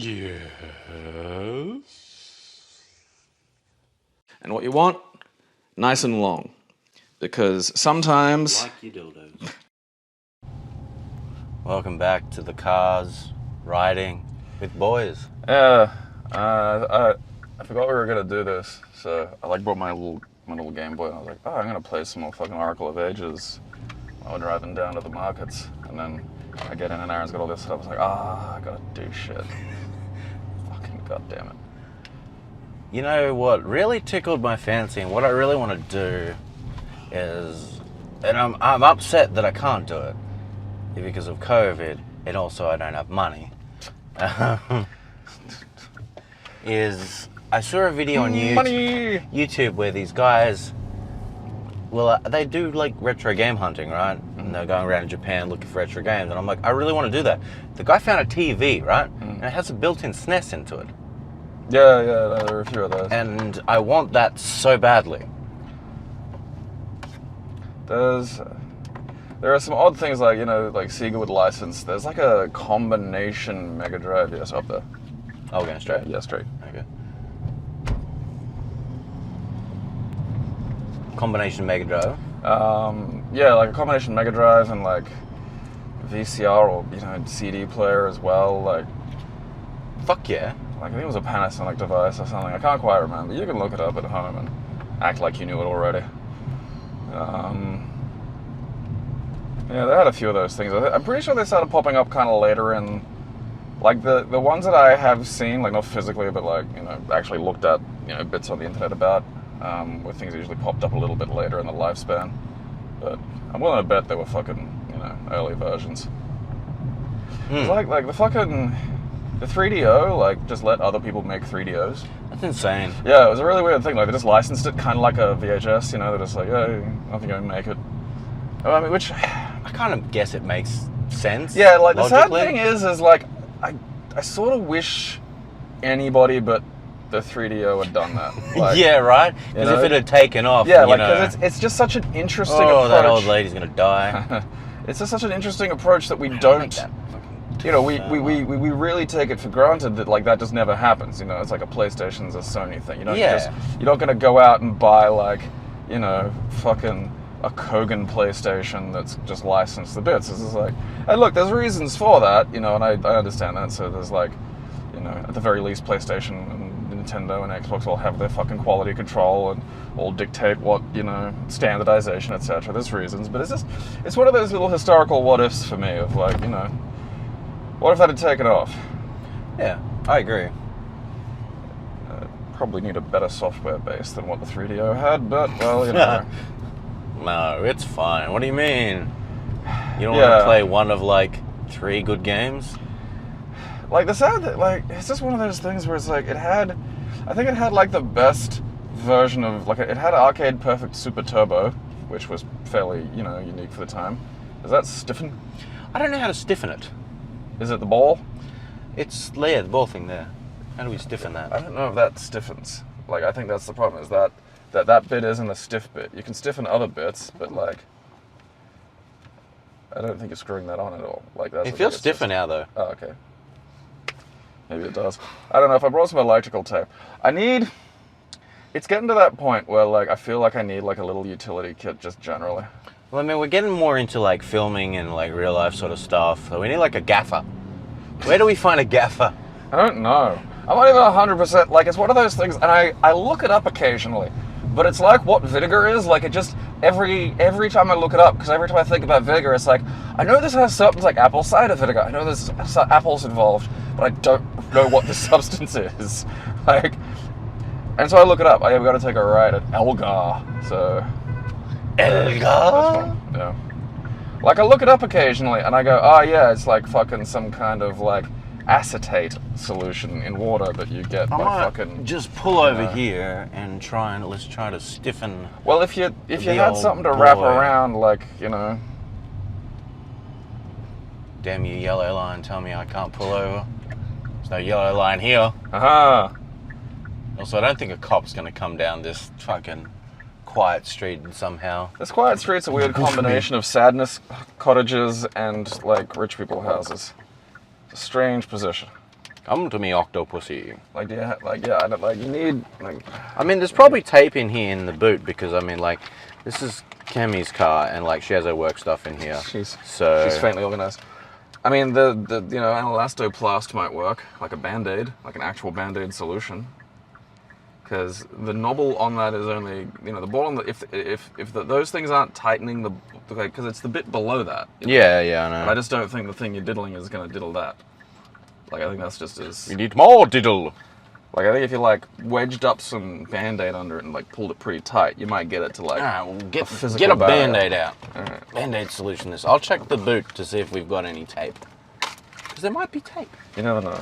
Yes. And what you want, nice and long. Because sometimes... Like your dildos. Welcome back to the cars, riding with boys. Yeah, I forgot we were gonna do this, so I brought my little Game Boy and I was like, oh, I'm gonna play some more fucking Oracle of Ages while we're driving down to the markets. And then I get in and Aaron's got all this stuff. I was like, I gotta do shit. Fucking goddamn it. You know what really tickled my fancy and what I really want to do is, and I'm upset that I can't do it because of COVID and also I don't have money, is I saw a video on YouTube where these guys, they do like retro game hunting, right? And they're going around Japan looking for retro games. And I'm like, I really want to do that. The guy found a TV, right? And it has a built-in SNES into it. Yeah, there are a few of those. And I want that so badly. There are some odd things like, like Sega would license. There's like a combination Mega Drive. Yes, up there. Oh, going straight? Yeah, straight. Okay. Combination Mega Drive? Yeah, like a combination Mega Drive and like VCR or, CD player as well. Like, fuck yeah. Like, I think it was a Panasonic device or something. I can't quite remember. You can look it up at home and act like you knew it already. Yeah, they had a few of those things. I'm pretty sure they started popping up kind of later in, like the ones that I have seen, like not physically, but like, actually looked at, bits on the internet about, were things that usually popped up a little bit later in the lifespan. But I'm willing to bet they were fucking, early versions. It's like the fucking, the 3DO, like, just let other people make 3DOs. That's insane. Yeah, it was a really weird thing. Like, they just licensed it kind of like a VHS, they're just like, hey, I think I can make it. I mean, which... I kind of guess it makes sense. Yeah, like, the sad logically. thing is like, I sort of wish anybody but the 3DO had done that. Like, yeah, right? Because if it had taken off, yeah, like, because it's just such an interesting approach. Oh, that old lady's gonna die. It's just such an interesting approach that we don't... we really take it for granted that like that just never happens. It's like a PlayStation's a Sony thing. You're not gonna go out and buy like, fucking a Kogan PlayStation that's just licensed the bits. It's just like, hey, look, there's reasons for that, and I understand that. So there's like, at the very least, PlayStation and Nintendo and Xbox all have their fucking quality control and all dictate what, standardization, etc. There's reasons, but it's one of those little historical what ifs for me of like, what if that had taken off? Yeah, I agree. Probably need a better software base than what the 3DO had, but, well, No, it's fine. What do you mean? You don't want to play one of, like, 3 good games? Like, the sad thing, like, it's just one of those things where it's like, I think it had, like, the best version of, like, it had Arcade Perfect Super Turbo, which was fairly, unique for the time. Does that stiffen? I don't know how to stiffen it. Is it the ball? It's, the ball thing there. How do we stiffen that? I don't know if that stiffens. Like, I think that's the problem, is that bit isn't a stiff bit. You can stiffen other bits, but, like, I don't think you're screwing that on at all. Like, it feels stiffer now, though. Oh, okay. Maybe it does. I don't know. If I brought some electrical tape, it's getting to that point where, like, I feel like I need, like, a little utility kit just generally. Well, I mean, we're getting more into, like, filming and, like, real-life sort of stuff. So we need, like, a gaffer. Where do we find a gaffer? I don't know. I'm not even 100%, like, it's one of those things, and I look it up occasionally, but it's like what vinegar is, like, it just, every time I look it up, because every time I think about vinegar, it's like, I know this has something like apple cider vinegar, I know there's apples involved, but I don't know what the substance is, like, and so I look it up. We've got to take a ride at Elgar, so... Elgar? Yeah. Like, I look it up occasionally, and I go, oh yeah, it's like fucking some kind of, like, acetate solution in water that you get by fucking... just pull over here and let's try to stiffen... Well, if you had something to wrap around, like, Damn you, yellow line, tell me I can't pull over. There's no yellow line here. Aha! Also, I don't think a cop's gonna come down this fucking quiet street somehow. This quiet street's a weird combination of sadness cottages and, like, rich people houses. It's a strange position. Come to me, octopussy. Like, yeah, like, yeah, I don't, like, you need, like... I mean, there's probably tape in here in the boot because, I mean, like, this is Kemi's car and, like, she has her work stuff in here. She's faintly organised. I mean, the you know, an elastoplast might work, like a Band-Aid, like an actual Band-Aid solution. Because the knobble on that is only, you know, the ball on the, if those things aren't tightening the, because it's the bit below that. You know? Yeah, I know. But I just don't think the thing you're diddling is going to diddle that. Like, I think that's just as... You need more diddle. Like, I think if you, like, wedged up some Band-Aid under it and, like, pulled it pretty tight, you might get it to, like, Alright, well, get a Band-Aid out. Right. Band-Aid solution this. I'll check the boot to see if we've got any tape. Because there might be tape. You never know.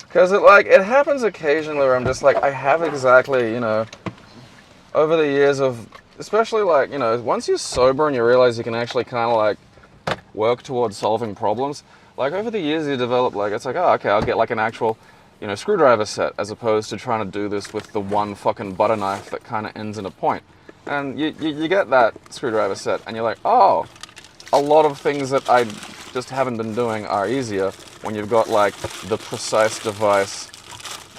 Because, it happens occasionally where I'm just like, I have exactly, you know, over the years of, especially, like, you know, once you're sober and you realize you can actually kind of, like, work towards solving problems, like, over the years you develop, like, it's like, oh, okay, I'll get, like, an actual, you know, screwdriver set, as opposed to trying to do this with the one fucking butter knife that kind of ends in a point. And you get that screwdriver set, and you're like, oh, a lot of things that I just haven't been doing are easier when you've got, like, the precise device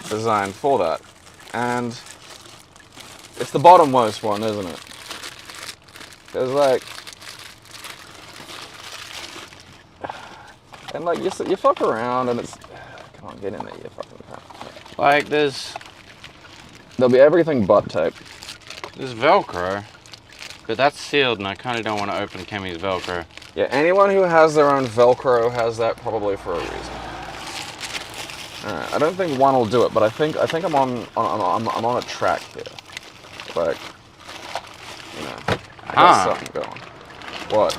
designed for that. And it's the bottommost one, isn't it? Because, like, and, like, you fuck around and it's, come on, get in there, you fucking cunt. Like, there'll be everything but tape. there's Velcro, but that's sealed and I kind of don't want to open Kemi's Velcro. Yeah, anyone who has their own Velcro has that probably for a reason. Alright, I don't think one will do it, but I think I'm on a track here. Like, you know, I got something going. What?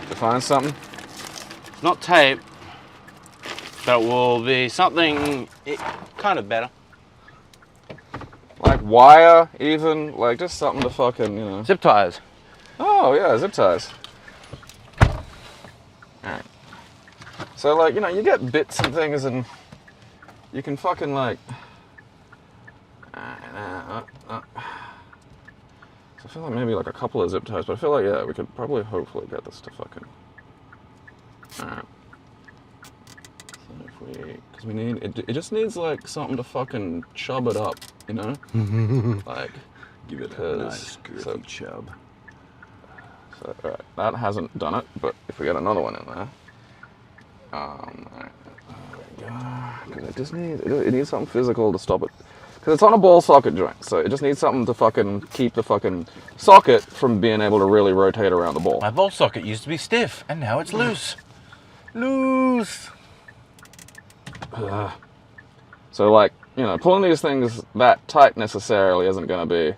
You find something? Not tape, but will be something kind of better. Like wire, even, like just something to fucking, you know. Zip ties. Oh yeah, zip ties. Alright. So, like, you know, you get bits and things and you can fucking, like... So I feel like maybe, like, a couple of zip ties, but I feel like, yeah, we could probably, hopefully, get this to fucking... Alright. So if we... Because we need... It just needs, like, something to fucking chub it up, you know? Like... Give it a nice, girthy chub. So, alright, that hasn't done it, but if we get another one in there... Alright, there we go. Because it just needs... It needs something physical to stop it. Because it's on a ball socket joint, so it just needs something to fucking keep the fucking socket from being able to really rotate around the ball. My ball socket used to be stiff, and now it's loose. Loose! So, like, you know, pulling these things that tight necessarily isn't going to be...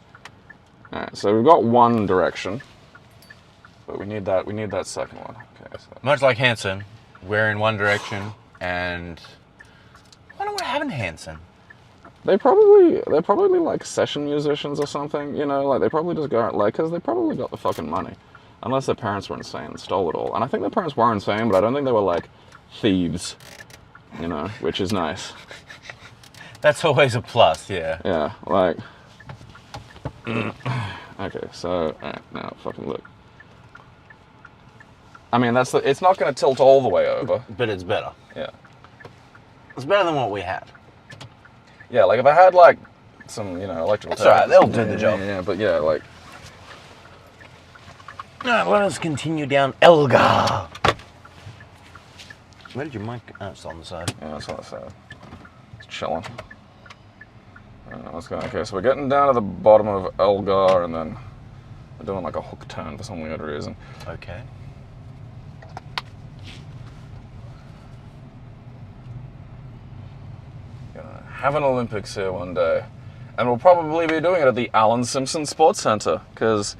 Alright, so we've got one direction. But we need that second one. Okay, so. Much like Hanson, we're in one direction, and... Why don't we have a Hanson? They're probably like session musicians or something, you know, like they probably just go, like, because they probably got the fucking money. Unless their parents were insane and stole it all. And I think their parents were insane, but I don't think they were like thieves, you know, which is nice. That's always a plus, yeah. Yeah, like, okay, so, alright, now fucking look. I mean, it's not going to tilt all the way over. But it's better. Yeah. It's better than what we had. Yeah, like if I had like some, you know, electrical That's alright, they'll do the job. Yeah, but yeah, like... Alright, let us continue down Elgar. Where did your mic... Oh, it's on the side. Yeah, it's on the side. It's chilling. Let's go. Okay, so we're getting down to the bottom of Elgar and then we're doing like a hook turn for some weird reason. Okay. Have an Olympics here one day. And we'll probably be doing it at the Alan Simpson Sports Center, because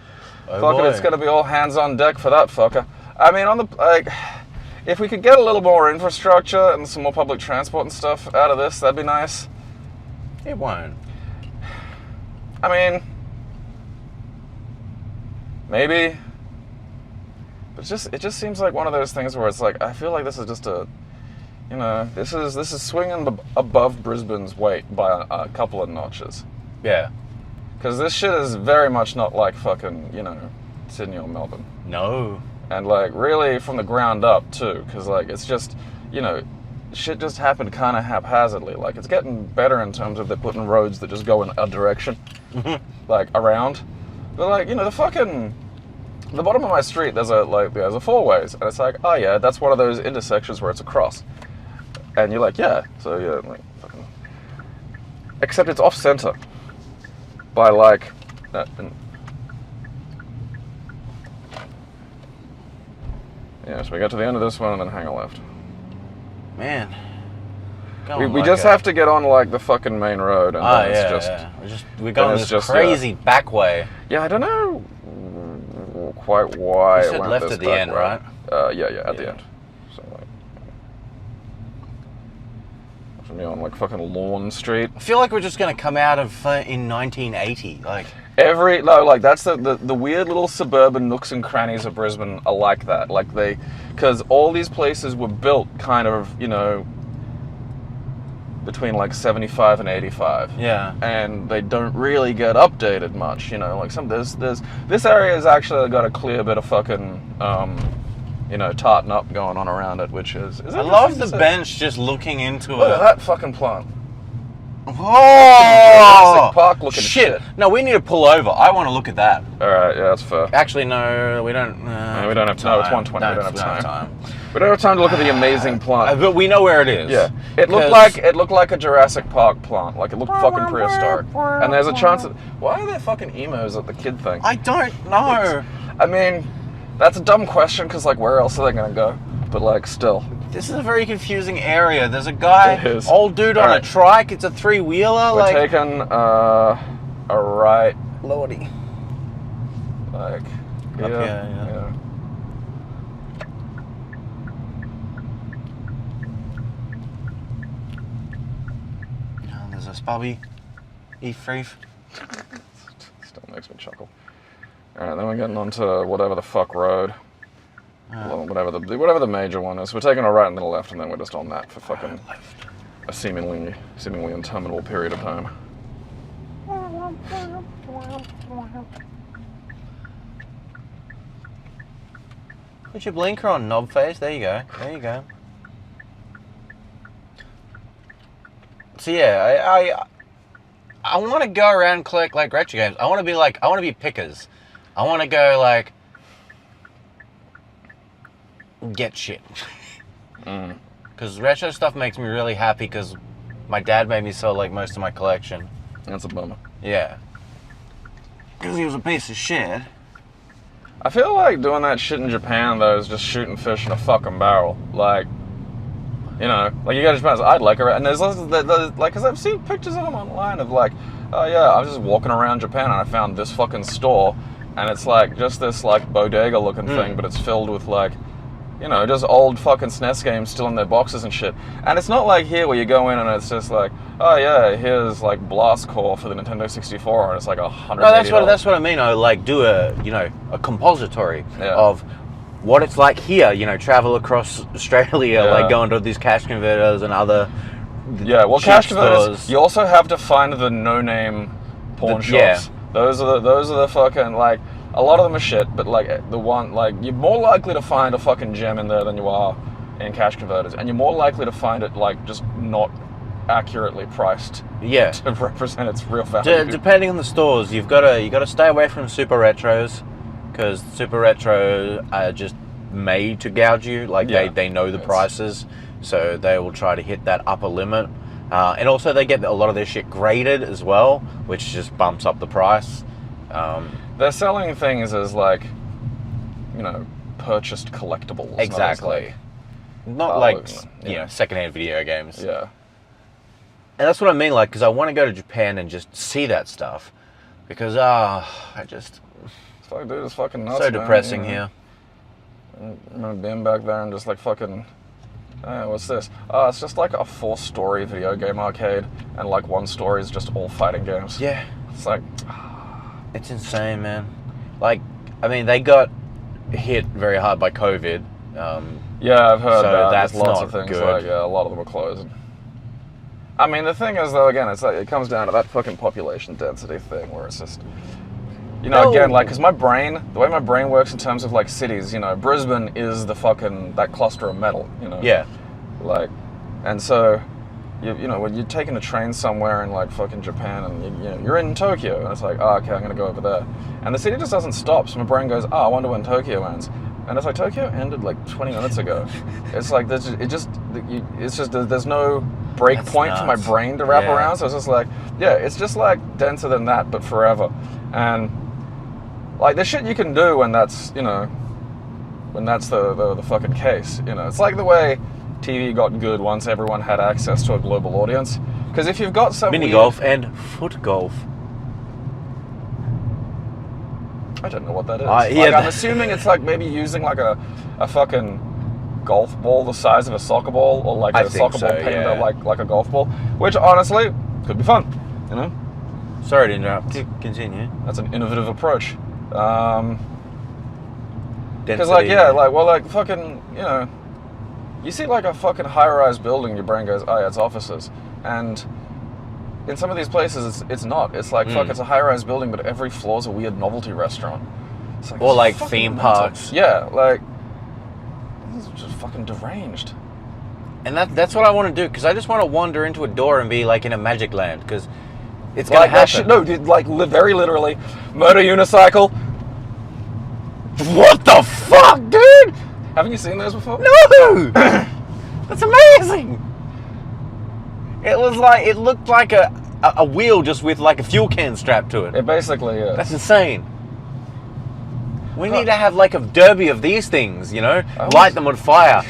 it's going to be all hands on deck for that fucker. I mean, if we could get a little more infrastructure and some more public transport and stuff out of this, that'd be nice. It won't. I mean, maybe. But it just seems like one of those things where it's like, I feel like this is just a... You know, this is swinging above Brisbane's weight by a couple of notches. Yeah. Because this shit is very much not like fucking, you know, Sydney or Melbourne. No. And, like, really from the ground up, too. Because, like, it's just, you know, shit just happened kind of haphazardly. Like, it's getting better in terms of they're putting roads that just go in a direction, like around. But like, you know, the bottom of my street, there's a four ways, and it's like, oh yeah, that's one of those intersections where it's a cross, and you're like, yeah, so yeah, like, fucking. Except it's off center by like. Yeah, so we get to the end of this one and then hang a left. Man. We just have to get on like the fucking main road, and then it's just we're going this crazy back way. Yeah, I don't know quite why. You said left at the end, right? Yeah, at the end. So like, should be on like fucking Lawn Street. I feel like we're just gonna come out of in 1980, like. That's the weird little suburban nooks and crannies of Brisbane are like that. Like because all these places were built kind of, you know, between like 75 and 85. Yeah. And they don't really get updated much, you know, like this area has actually got a clear bit of fucking, you know, tartan up going on around it, which is I love the bench just looking into Look at that fucking plant. Oh, Park looking shit. No, we need to pull over. I want to look at that. All right, yeah, that's fair. Actually, no, we don't. No, we don't have time. No, it's 1:20. We don't have time. We don't have time to look at the amazing plant. But we know where it is. Yeah, it looked like a Jurassic Park plant. Like it looked fucking prehistoric. And there's a chance that why are there fucking emos at the kid thing? I don't know. I mean, that's a dumb question because like where else are they gonna go? But like still. This is a very confusing area. There's a guy, old dude on a trike. It's a three-wheeler. We're taking a right. Lordy. Like, yeah. Up here, yeah. Oh, there's a spubby. Eef. Still makes me chuckle. Alright, then we're getting onto whatever the fuck road. Whatever the major one is. We're taking a right and then a left, and then we're just on that for fucking a seemingly interminable period of time. Put your blinker on, knob face. There you go. So yeah, I want to go around and collect like retro games. I want to be pickers. I want to go like get shit. Because retro stuff makes me really happy because my dad made me sell like most of my collection. That's a bummer. Yeah. Because he was a piece of shit. I feel like doing that shit in Japan though is just shooting fish in a fucking barrel. Like, you know, like you go to Japan, I'd like it, and there's like, because I've seen pictures of them online of like, oh yeah, I was just walking around Japan and I found this fucking store, and it's like just this like bodega looking thing, but it's filled with like, you know, just old fucking SNES games still in their boxes and shit. And it's not like here where you go in and it's just like, oh yeah, here's like Blast Core for the Nintendo 64 and it's like $180. No, that's what I mean. I like do a compository of what it's like here. You know, travel across Australia, like going to these cash converters and other cash converters. You also have to find the no-name pawn shops. Yeah. Those are the fucking like. A lot of them are shit, but like the one, like you're more likely to find a fucking gem in there than you are in cash converters, and you're more likely to find it like just not accurately priced. Yeah. To represent its real value. Depending on the stores, you got to stay away from super retros, because super retro are just made to gouge you. Like they know the prices, so they will try to hit that upper limit, and also they get a lot of their shit graded as well, which just bumps up the price. They're selling things as like, you know, purchased collectibles. Exactly. Not like you know, secondhand video games. Yeah. And that's what I mean, like, because I want to go to Japan and just see that stuff, because it's fucking nuts. So depressing here. I remember being back there and just like fucking. What's this? It's just like a 4-story video game arcade, and like one story is just all fighting games. Yeah. It's like. It's insane, man. Like, I mean, they got hit very hard by COVID. Yeah, I've heard that. That's There's lots not of things. good. Like, a lot of them are closed. I mean, the thing is, though, again, it's like it comes down to that fucking population density thing, where it's just, you know, again, like, because the way my brain works in terms of like cities, you know, Brisbane is the fucking that cluster of metal, you know. Yeah. Like, And so, you know, when you're taking a train somewhere in like fucking Japan, and you're in Tokyo, and it's like, oh, okay, I'm gonna go over there, and the city just doesn't stop. So my brain goes, oh, I wonder when Tokyo ends, and it's like Tokyo ended like 20 minutes ago. It's like there's no break point for my brain to wrap around. So it's just like, yeah, it's just like denser than that, but forever. And like the shit you can do when that's, you know, when that's the fucking case. You know, it's like the way TV got good once everyone had access to a global audience. Because if you've got some mini golf and foot golf. I don't know what that is. Yeah, I'm assuming it's like maybe using like a fucking golf ball the size of a soccer ball, or like a soccer ball painted like a golf ball, which honestly could be fun, you know? Sorry to interrupt. Continue. That's an innovative approach. Because like, yeah, like, well, like fucking, you know, you see like a fucking high-rise building, your brain goes, oh yeah, it's offices. And in some of these places, it's not. It's like, fuck, it's a high-rise building, but every floor's a weird novelty restaurant. It's like, or like fucking theme mental. parks. Yeah, like, this is just fucking deranged. And that's what I want to do, because I just want to wander into a door and be like in a magic land, because it's going to happen. No, dude, like, very literally, murder unicycle. What the fuck, dude? Haven't you seen those before? No! That's amazing! It looked like a wheel just with like a fuel can strapped to it. It basically is. That's insane. We need to have like a derby of these things, you know? Light them on fire.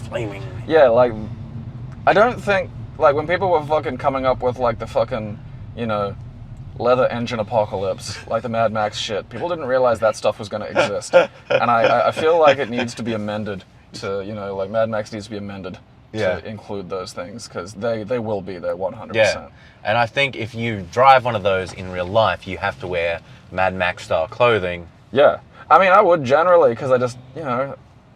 Flaming. Yeah, like, I don't think, like, when people were fucking coming up with like the fucking, you know, leather engine apocalypse, like the Mad Max shit, people didn't realize that stuff was going to exist. And I feel like it needs to be amended to, you know, like Mad Max needs to be amended to include those things, because they will be there 100%. Yeah. And I think if you drive one of those in real life, you have to wear Mad Max style clothing. Yeah. I mean, I would generally, because I just, you know,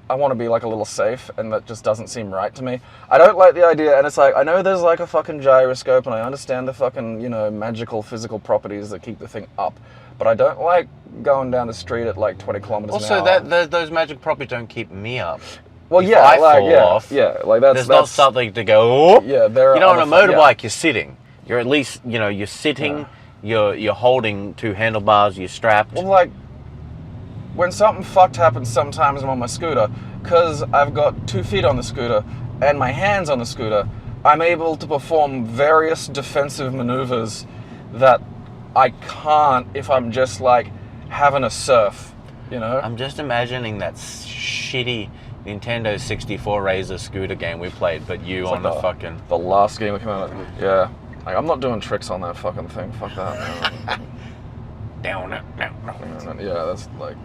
I want to be like a little safe, and that just doesn't seem right to me. I don't like the idea, and it's like, I know there's like a fucking gyroscope, and I understand the fucking, you know, magical physical properties that keep the thing up, but I don't like going down the street at like 20 kilometers an hour. Also, those magic properties don't keep me up. Well, if yeah, I like, fall yeah, off, yeah, like that's not something to go, oh. Yeah, there are, you know, on a motorbike, you're sitting. You're at least, you know, you're sitting, you're holding two handlebars, you're strapped. Well, like, when something fucked happens sometimes I'm on my scooter, because I've got 2 feet on the scooter and my hands on the scooter, I'm able to perform various defensive maneuvers that I can't if I'm just like having a surf, you know? I'm just imagining that shitty Nintendo 64 Razor scooter game we played, but you it's on like the fucking... The last game that came out, yeah. Like, I'm not doing tricks on that fucking thing, fuck that. Down it. Yeah, that's like...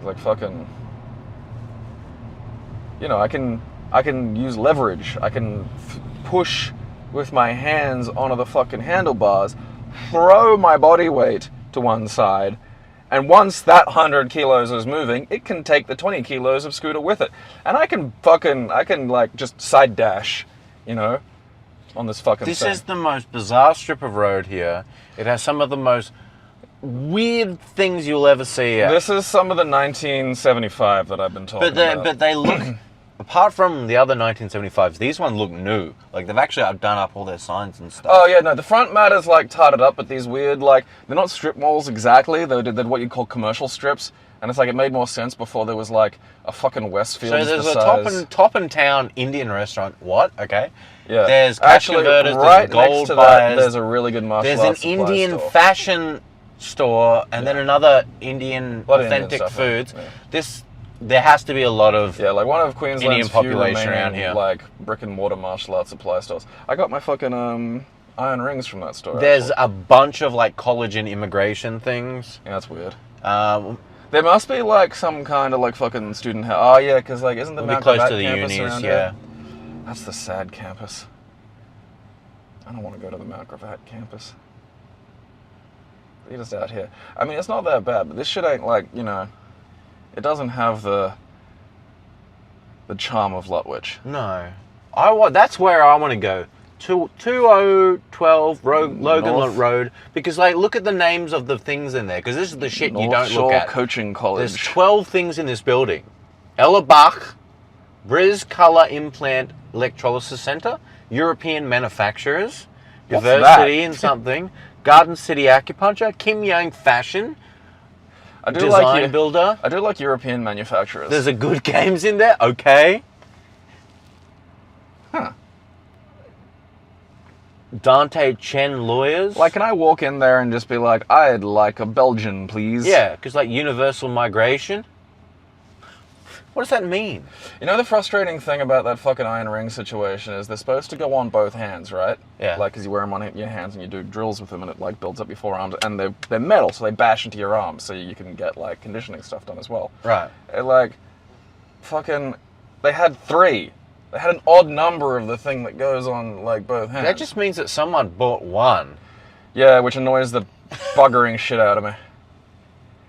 Like fucking, you know, I can use leverage. I can push with my hands onto the fucking handlebars, throw my body weight to one side, and once that 100 kilos is moving, it can take the 20 kilos of scooter with it. And I can like just side dash, you know, on this fucking thing. This is the most bizarre strip of road here. It has some of the most weird things you'll ever see. This is some of the 1975 that I've been talking about. But they look, apart from the other 1975s, these ones look new. Like, they've actually done up all their signs and stuff. Oh, yeah, no, the front matter's, like, tarted up, but these weird, like, they're not strip malls exactly. They're what you call commercial strips. And it's like, it made more sense before there was, like, a fucking Westfield. So there's a top in town Indian restaurant. What? Okay. Yeah. There's cash actually, converters, right there's gold next to buyers. There's a really good martial arts There's an Indian fashion store, and then another Indian authentic foods. Yeah. There has to be a lot of like one of Queensland's Indian population few around here, like brick and mortar martial arts supply stores. I got my fucking iron rings from that store. There's a bunch of like college and immigration things. Yeah, that's weird. There must be like some kind of like fucking student house. Oh yeah, because like isn't the Mount close Gravatt to the campus unis? around Yeah, here? That's the sad campus. I don't want to go to the Mount Gravatt campus. You're just out here. I mean, it's not that bad, but this shit ain't like, you know, it doesn't have the charm of Lutwyche. No. That's where I want to go. 2012 Logan Road, because like look at the names of the things in there, because this is the shit you don't look at. Coaching College. There's 12 things in this building. Ellerbach, Briz Color Implant Electrolysis Center, European manufacturers, What's diversity that? in something, Garden City Acupuncture, Kim Yang Fashion, I do Design Builder. I do like European manufacturers. There's a Good Games in there, okay. Huh. Dante Chen Lawyers. Like, can I walk in there and just be like, I'd like a Belgian, please? Yeah, because like universal migration. What does that mean? You know the frustrating thing about that fucking iron ring situation is they're supposed to go on both hands, right? Yeah. Like, because you wear them on your hands and you do drills with them and it, like, builds up your forearms. And they're metal, so they bash into your arms so you can get, like, conditioning stuff done as well. Right. Like, fucking, they had 3. They had an odd number of the thing that goes on, like, both hands. That just means that someone bought one. Yeah, which annoys the buggering shit out of me.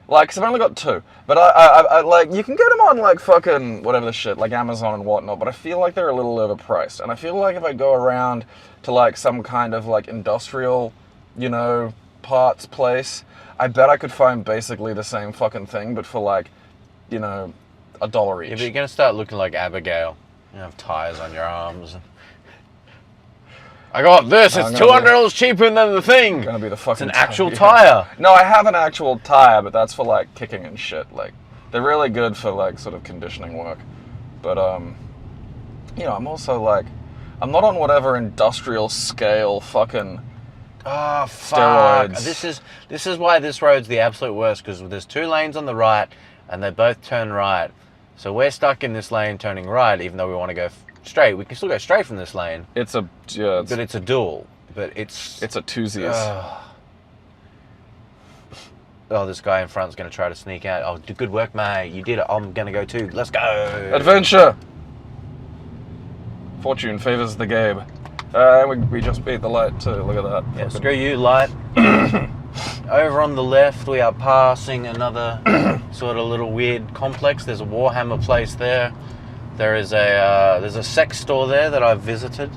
Like, cause I've only got 2. But I like, you can get them on, like, fucking whatever the shit, like Amazon and whatnot, but I feel like they're a little overpriced. And I feel like if I go around to, like, some kind of, like, industrial, you know, parts place, I bet I could find basically the same fucking thing, but for, like, you know, $1 each. Yeah, but you're going to start looking like Abigail. You have tires on your arms. I got this. It's $200 cheaper than the thing. Gonna be the fucking. It's an actual tire. No, I have an actual tire, but that's for like kicking and shit. Like, they're really good for like sort of conditioning work. But you know, I'm also like, I'm not on whatever industrial scale fucking. Oh fuck! Steroids. This is why this road's the absolute worst, because there's 2 lanes on the right, and they both turn right. So we're stuck in this lane turning right, even though we want to go straight. We can still go straight from this lane. It's a but it's a dual. But it's a twosies. Oh, this guy in front's going to try to sneak out. Oh, good work, mate. You did it. I'm going to go too. Let's go. Adventure. Fortune favors the Gabe. We just beat the light too. Look at that. Yeah, screw you, light. Over on the left, we are passing another sort of little weird complex. There's a Warhammer place there. There's a sex store there that I've visited.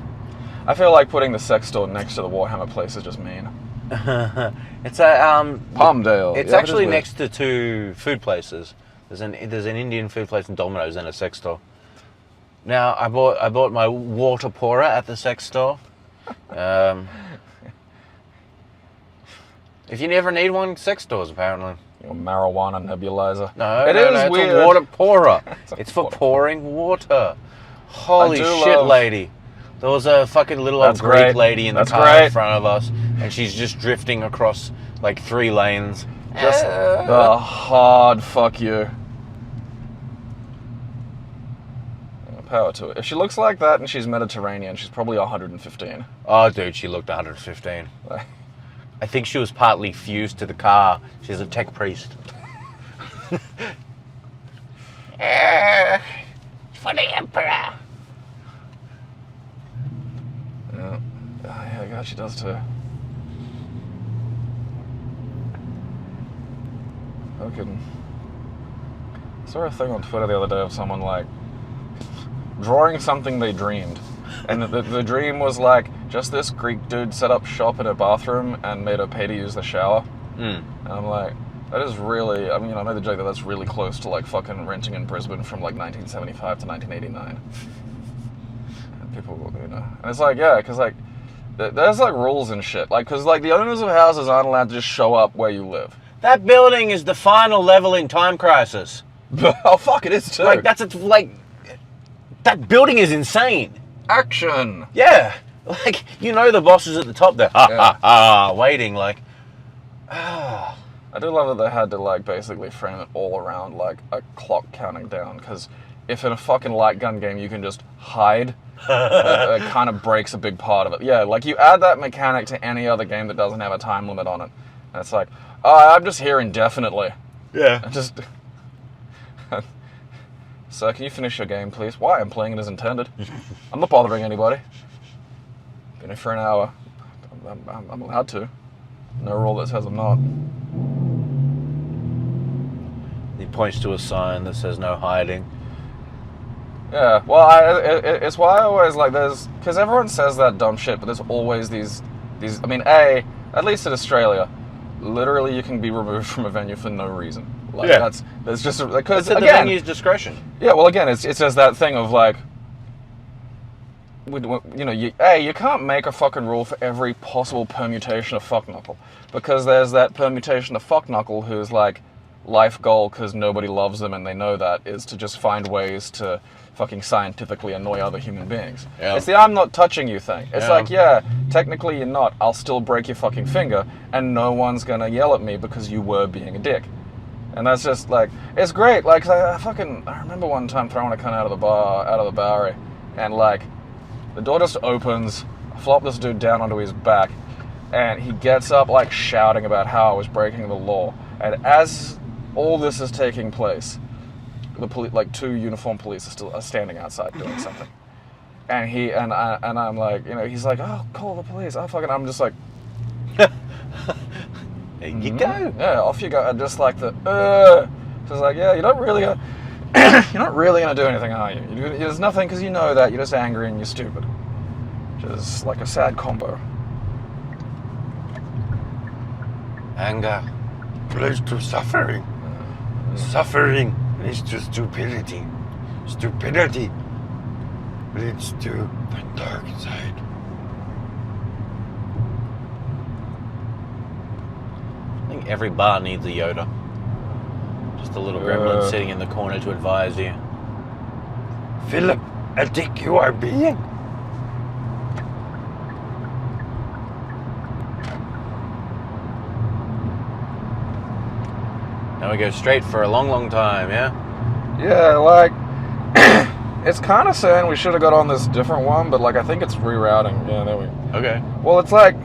I feel like putting the sex store next to the Warhammer place is just mean. It's a Palmdale. It's actually next to 2 food places. There's an Indian food place in Domino's and a sex store. Now I bought my water pourer at the sex store. If you never need one, sex stores apparently. Your marijuana nebulizer. No, it is weird. It's a water pourer. It's for pouring water. Holy shit, lady. There was a fucking little old Greek lady in the car in front of us, and she's just drifting across like 3 lanes. Just the hard fuck you. Power to it. If she looks like that and she's Mediterranean, she's probably 115. Oh, dude, she looked 115. I think she was partly fused to the car. She's a tech priest. For the Emperor. Yeah. Yeah, God, she does too. Fucking. I saw a thing on Twitter the other day of someone like drawing something they dreamed. And the dream was like, just this Greek dude set up shop in a bathroom and made her pay to use the shower. And I'm like, that is really, I mean, I made the joke that that's really close to like fucking renting in Brisbane from like 1975 to 1989. And people, you know, and it's like, yeah, because like, there's like rules and shit. Like, because like the owners of houses aren't allowed to just show up where you live. That building is the final level in Time Crisis. Oh, fuck, it is too. Like, that building is insane. Action. Yeah. Like, you know the boss is at the top there. Waiting, like. I do love that they had to, like, basically frame it all around, like, a clock counting down, because if in a fucking light gun game you can just hide, it kind of breaks a big part of it. Yeah, like, you add that mechanic to any other game that doesn't have a time limit on it, and it's like, oh, I'm just here indefinitely. Yeah. Just... Sir, can you finish your game, please? Why? I'm playing it as intended. I'm not bothering anybody. Been here for an hour. I'm allowed to. No rule that says I'm not. He points to a sign that says no hiding. Yeah, well, it's why I always like because everyone says that dumb shit, but there's always these, I mean, at least in Australia, literally you can be removed from a venue for no reason. Like, that's just because it's at the venue's discretion. Yeah, well, again, it's just that thing of like, you can't make a fucking rule for every possible permutation of fuck knuckle, because there's that permutation of fuck knuckle who's like life goal, because nobody loves them and they know that, is to just find ways to fucking scientifically annoy other human beings. Yeah. It's the I'm not touching you thing. It's like, yeah, technically you're not. I'll still break your fucking finger and no one's gonna yell at me because you were being a dick. And that's just like, it's great. Like, I remember one time throwing a cunt out of the Bowery, and like, the door just opens, I flop this dude down onto his back, and he gets up like shouting about how I was breaking the law. And as all this is taking place, the two uniformed police are standing outside doing something. And I'm like, he's like, oh, call the police. I'm just like, there you go. Yeah, off you go. And just like just like, yeah, you're not really gonna do anything, are you? There's nothing, because you know that you're just angry and you're stupid. Which is like a sad combo. Anger leads to suffering. Suffering leads to stupidity. Stupidity leads to the dark side. I think every bar needs a Yoda. Just a little gremlin sitting in the corner to advise you. Philip, a dick you are being. Now we go straight for a long, long time, yeah? Yeah, like, it's kind of saying we should have got on this different one, but like, I think it's rerouting. Yeah, there we go. Okay. Well, it's like,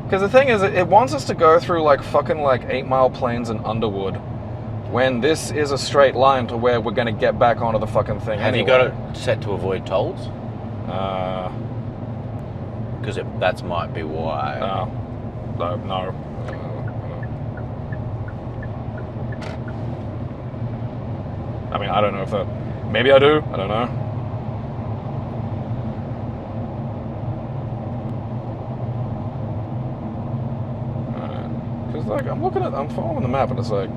because the thing is, it wants us to go through like fucking like 8 Mile Plains and Underwood, when this is a straight line to where we're going to get back onto the fucking thing. Have you got it set to avoid tolls? Because that might be why. No. I mean, I don't know if that... Maybe I do. I don't know. Because, like, I'm following the map, and it's like...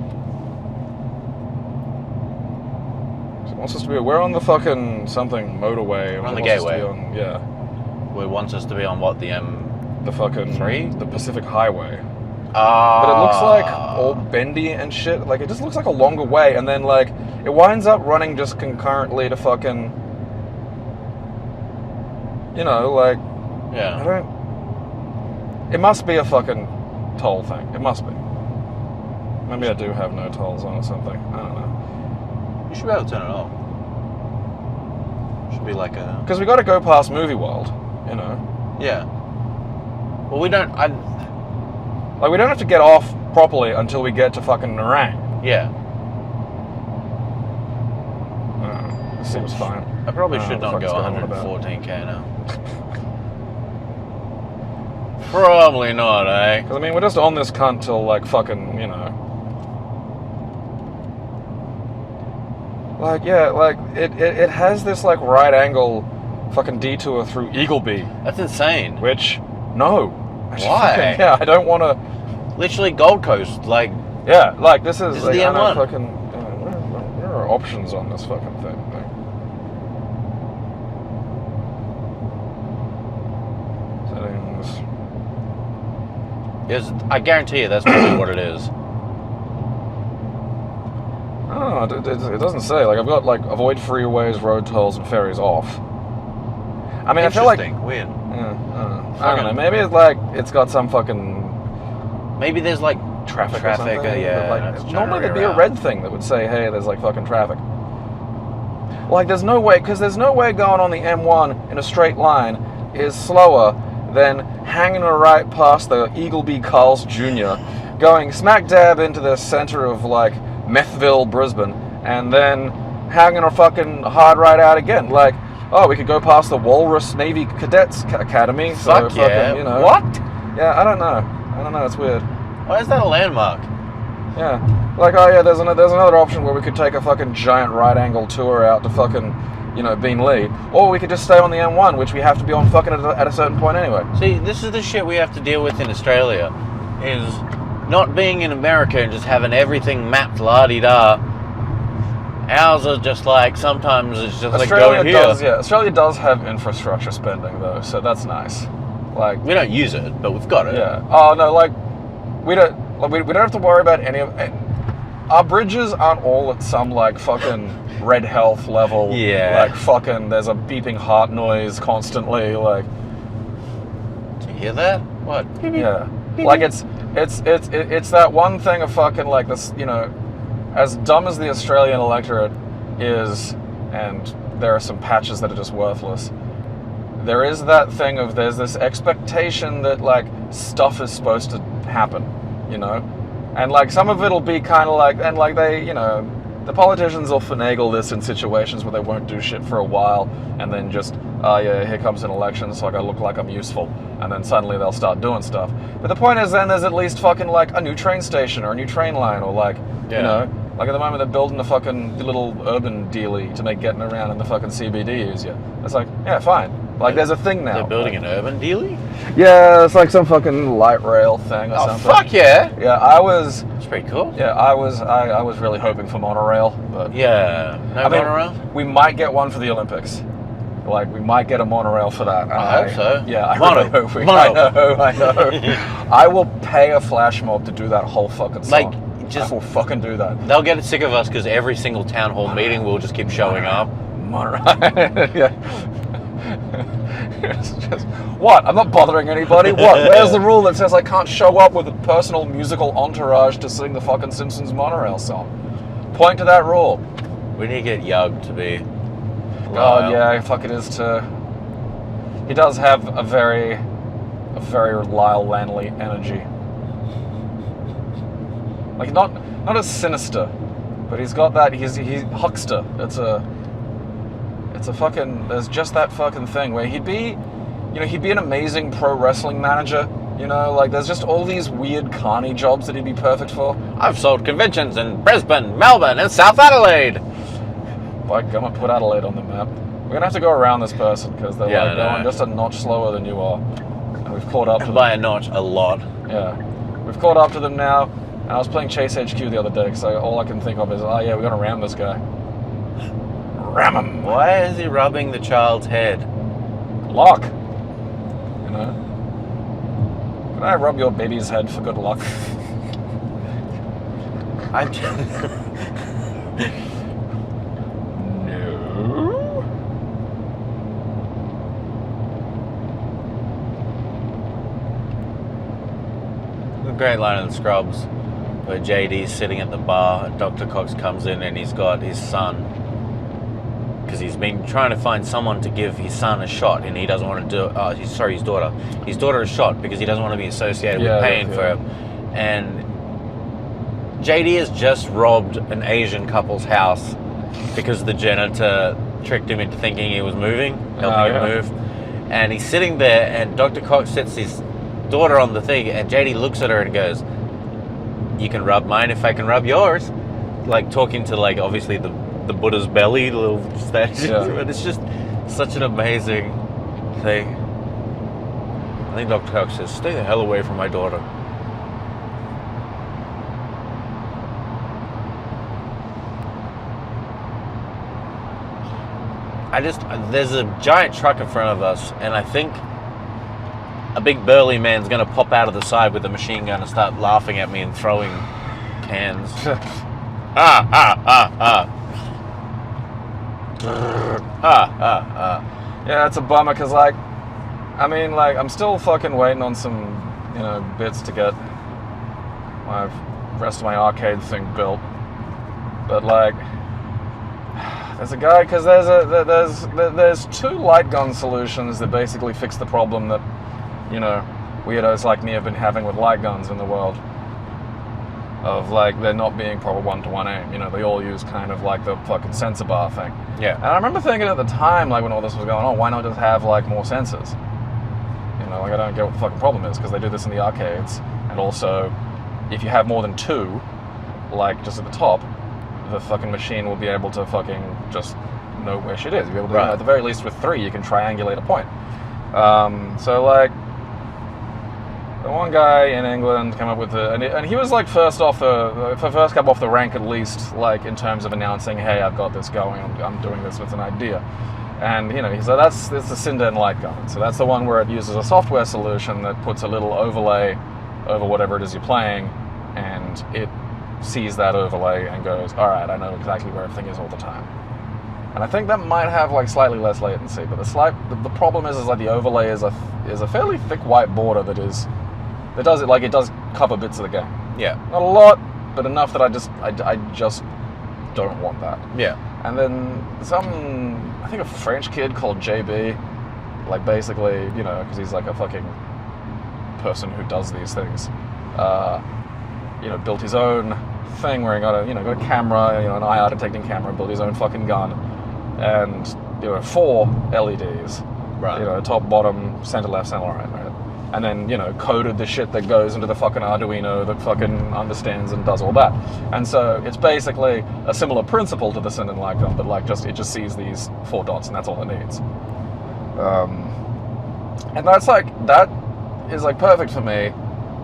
It wants us to be... We're on the fucking something motorway. We're on the gateway. Yeah. It wants us to be on what, the The fucking... 3? The Pacific Highway. But it looks like all bendy and shit. Like, it just looks like a longer way, and then, like, it winds up running just concurrently to fucking... like... Yeah. I don't... It must be a fucking toll thing. It must be. Maybe I do have no tolls on or something. I don't know. You should be able to turn it off. Should be like a... Because we got to go past Movie World, Yeah. Well, we don't... Like, we don't have to get off properly until we get to fucking Narang. Yeah. This seems fine. I probably should not go 114k now. Probably not, eh? Because, I mean, we're just on this cunt till, like, fucking, Like, yeah, like, it has this, like, right angle fucking detour through Eagleby. That's insane. Which, no. Why? Yeah, I don't want to... Literally Gold Coast, like... Yeah, like, this is like, the M1. Fucking, where are options on this fucking thing? Settings. I guarantee you that's probably what it is. I don't know, it doesn't say. Like, I've got, like, avoid freeways, road tolls, and ferries off. I mean, I feel like... Weird. Yeah, I don't know. Maybe it's like, it's got some fucking... Maybe there's, like, traffic or yeah. Like, normally there'd be a red thing that would say, hey, there's, like, fucking traffic. Like, there's no way, because there's no way going on the M1 in a straight line is slower than hanging right past the Eagleby Carl's Jr., going smack dab into the center of, like, Methville, Brisbane, and then hanging a fucking hard right out again. Like, oh, we could go past the Walrus Navy Cadets Academy. Fuck so yeah. Fucking, What? Yeah, I don't know. It's weird. Why is that a landmark? Yeah. Like, oh yeah, there's another option where we could take a fucking giant right angle tour out to fucking, Beenleigh. Or we could just stay on the M1, which we have to be on fucking at a certain point anyway. See, this is the shit we have to deal with in Australia, is not being in America and just having everything mapped la-di-da. Ours are just like, sometimes it's just like, go here. Australia does have infrastructure spending though, so that's nice. Like, we don't use it, but we've got it. Yeah. Oh no, like we don't have to worry about any of it. Our bridges aren't all at some like fucking red health level. Yeah. Like fucking, there's a beeping heart noise constantly. Like, do you hear that? What? Yeah. Like it's that one thing of fucking like this, you know, as dumb as the Australian electorate is, and there are some patches that are just worthless. There is that thing of there's this expectation that like stuff is supposed to happen, you know, and like some of it'll be kind of like, and like they, you know, the politicians will finagle this in situations where they won't do shit for a while, and then just, oh yeah, here comes an election, so I gotta look like I'm useful, and then suddenly they'll start doing stuff. But the point is, then there's at least fucking like a new train station or a new train line, or like, you know, like at the moment they're building a fucking little urban dealie to make getting around in the fucking CBD easier. It's like, yeah, fine. Like, there's a thing now. They're building an urban dealie? Yeah, it's like some fucking light rail thing or something. Oh, fuck yeah! Yeah, It's pretty cool. Yeah, I was really hoping for monorail, but... Yeah, monorail? We might get one for the Olympics. Like, we might get a monorail for that. I hope so. Yeah, I really hope we... I know. I will pay a flash mob to do that whole fucking song. Like, just... I will fucking do that. They'll get sick of us because every single town hall meeting will just keep showing up. Monorail. Yeah. It's just, what? I'm not bothering anybody? What? Where's the rule that says I can't show up with a personal musical entourage to sing the fucking Simpsons monorail song? Point to that rule. We need to get Yug to be Lyle. Oh yeah, fuck it is too. He does have a very Lyle Lanley energy. Like not as sinister, but he's got that. He's huckster. It's a fucking, there's just that fucking thing where he'd be an amazing pro wrestling manager, you know, like there's just all these weird carny jobs that he'd be perfect for. I've sold conventions in Brisbane, Melbourne, and South Adelaide. By God, put Adelaide on the map. We're gonna have to go around this person because they're going just a notch slower than you are. And we've caught up to them. By a notch, a lot. Yeah. We've caught up to them now, and I was playing Chase HQ the other day, so all I can think of is, oh yeah, we gotta ram this guy. Ram him. Why is he rubbing the child's head? Luck. You know? Can I rub your baby's head for good luck? I'm just... No. A great line in the Scrubs where JD's sitting at the bar and Dr. Cox comes in and he's got his son, because he's been trying to find someone to give his son a shot, and he doesn't want to do his daughter. His daughter is shot because he doesn't want to be associated with pain for her. And JD has just robbed an Asian couple's house because the janitor tricked him into thinking he was moving, helping him move. And he's sitting there, and Dr. Cox sets his daughter on the thing, and JD looks at her and goes, "You can rub mine if I can rub yours." Like talking to, like, obviously the Buddha's belly, the little statue. But it's just such an amazing thing. I think Dr. Cox says, "Stay the hell away from my daughter." There's a giant truck in front of us, and I think a big burly man's going to pop out of the side with a machine gun and start laughing at me and throwing cans. Yeah, it's a bummer because, like, I mean, like, I'm still fucking waiting on some, you know, bits to get my rest of my arcade thing built. But, like, there's a guy, because there's two light gun solutions that basically fix the problem that, you know, weirdos like me have been having with light guns in the world. Of, like, there not being proper one-to-one aim. You know, they all use kind of like the fucking sensor bar thing. Yeah. And I remember thinking at the time, like, when all this was going on, why not just have, like, more sensors? You know, like, I don't get what the fucking problem is, because they do this in the arcades. And also, if you have more than two, like, just at the top, the fucking machine will be able to fucking just know where shit is. You'll be able to, you know, at the very least with three, you can triangulate a point. So, like, The one guy in England came up with it, and he was like first cab off the rank at least, like in terms of announcing, hey, I've got this going, I'm doing this with an idea. And he said that's the Sinden light gun. So that's the one where it uses a software solution that puts a little overlay over whatever it is you're playing, and it sees that overlay and goes, all right, I know exactly where everything is all the time. And I think that might have like slightly less latency, but the problem is like the overlay is a fairly thick white border that does cover bits of the game. Yeah. Not a lot, but enough that I just don't want that. Yeah. And then I think a French kid called JB, like basically, because he's like a fucking person who does these things, built his own thing where he got a camera, an IR detecting camera, built his own fucking gun, and 4 LEDs, right? Top, bottom, center left, center right, right? And then coded the shit that goes into the fucking Arduino that fucking understands and does all that. And so it's basically a similar principle to the Sinden light gun, but like it just sees these 4 dots and that's all it needs. And that is like perfect for me,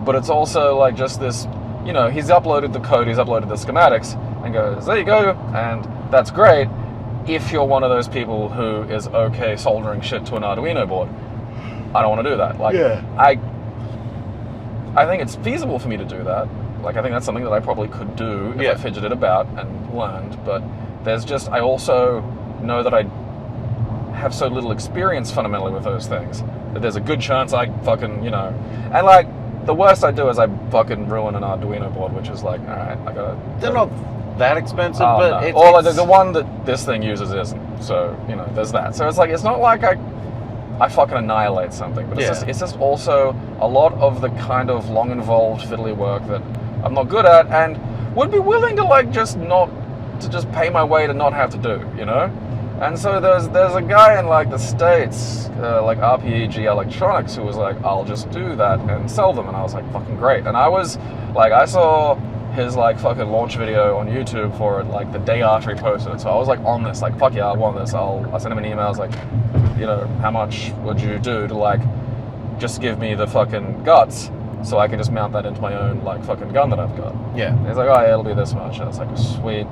but it's also like just this, he's uploaded the code, he's uploaded the schematics, and goes, there you go, and that's great if you're one of those people who is okay soldering shit to an Arduino board. I don't want to do that. Like, yeah. I think it's feasible for me to do that. Like, I think that's something that I probably could do if I fidgeted about and learned, but I also know that I have so little experience fundamentally with those things that there's a good chance I fucking, and like, the worst I do is I fucking ruin an Arduino board, which is like, all right, I gotta... They're not that expensive, but no. The one that this thing uses isn't, so, there's that. So it's like, it's not like I fucking annihilate something, but it's just also a lot of the kind of long involved fiddly work that I'm not good at and would be willing to like just pay my way to not have to do, And so there's a guy in like the States, like RPEG Electronics, who was like, I'll just do that and sell them, and I was like, fucking great. And I was like, I saw his like fucking launch video on YouTube for it like the day after he posted it, so I was like on this, like, fuck yeah, I want this. I sent him an email, I was like, how much would you do to like just give me the fucking guts so I can just mount that into my own like fucking gun that I've got. Yeah. And he's like, oh yeah, it'll be this much, and it's like, sweet.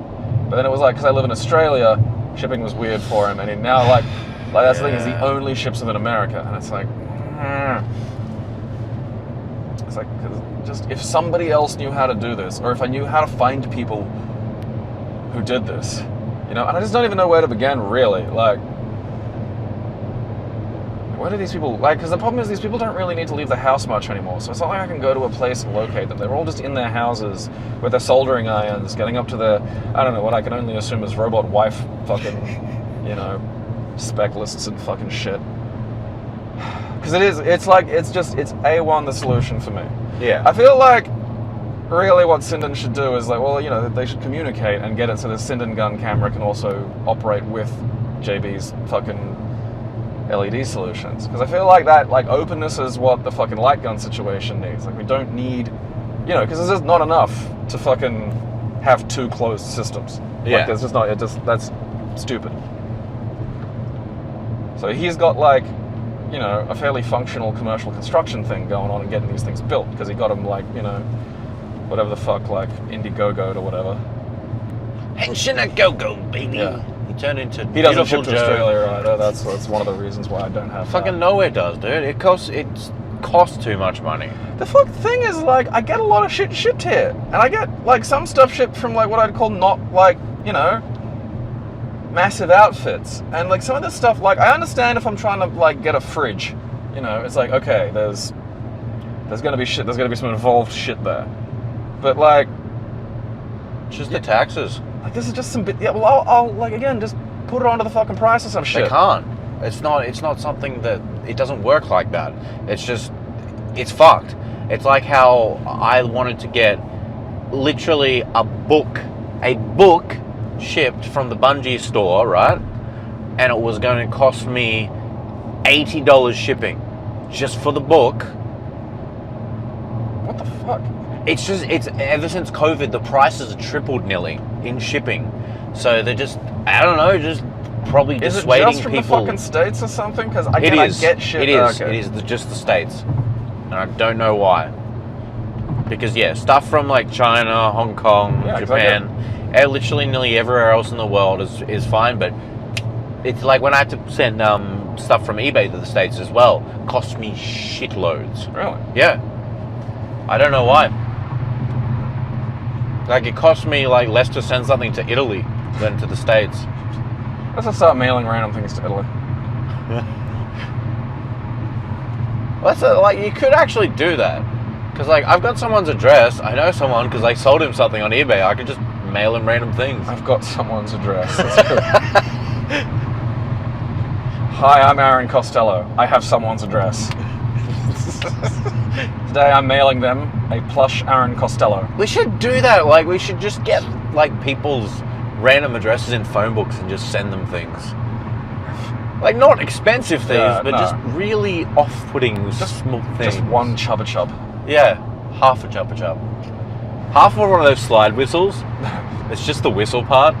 But then it was like, because I live in Australia, shipping was weird for him, and he now like that's the thing, is he only ships within America, and it's like, it's like, just if somebody else knew how to do this, or if I knew how to find people who did this, and I just don't even know where to begin, really. Like, where do these people, like, because the problem is these people don't really need to leave the house much anymore, so it's not like I can go to a place and locate them. They're all just in their houses with their soldering irons, getting up to their, I don't know, what I can only assume is robot wife fucking, spec lists and fucking shit. Because it's A1 the solution for me. Yeah. I feel like really what Sinden should do is like, well, they should communicate and get it so the Sinden gun camera can also operate with JB's fucking LED solutions. Because I feel like that, like, openness is what the fucking light gun situation needs. Like, we don't need, because there's just not enough to fucking have 2 closed systems. Yeah. Like, there's just not, that's stupid. So he's got like, a fairly functional commercial construction thing going on and getting these things built, because he got them like, whatever the fuck, like Indiegogo or whatever. Henshin a go-go, baby. Yeah. He turned into He doesn't ship Beautiful to Joe. Australia either. That's one of the reasons why I don't have Fucking that. nowhere does, dude. It costs too much money. The fuck thing is, like, I get a lot of shit shipped here, and I get like some stuff shipped from like what I'd call not like, massive outfits, and like some of this stuff, like, I understand if I'm trying to like get a fridge, it's like, okay, there's gonna be some involved shit there, but like, Just the taxes. like, this is just some bit. Yeah, well, I'll like, again, just put it onto the fucking price or some shit. They can't. It's not something that, it doesn't work like that. It's fucked. It's like how I wanted to get literally a book shipped from the Bungie store, right? And it was going to cost me $80 shipping just for the book. What the fuck? It's ever since COVID, the prices have tripled nearly in shipping. So they're just, I don't know, just probably dissuading people. Is it just from the fucking States or something? Because I get shit. It is. Okay. It is just the States. and I don't know why. Because yeah, stuff from like China, Hong Kong, Japan, literally nearly everywhere else in the world is fine, but it's like when I had to send stuff from eBay to the States as well, cost me shitloads. Really? Yeah. I don't know why. Like it cost me like less to send something to Italy than to the States. Let's just start mailing random things to Italy. Like you could actually do that. Because like I've got someone's address, I know someone because I sold him something on eBay, I could just mail him random things. I've got someone's address. That's good. Hi, I'm Aaron Costello. I have someone's address. Today I'm mailing them a plush Aaron Costello. We should do that. Like we should just get like people's random addresses in phone books and just send them things. Like not expensive things, but just really off-putting small things. Just one Chubba Chub. Yeah, half a Chubba Chub. Half of one of those slide whistles. It's just the whistle part.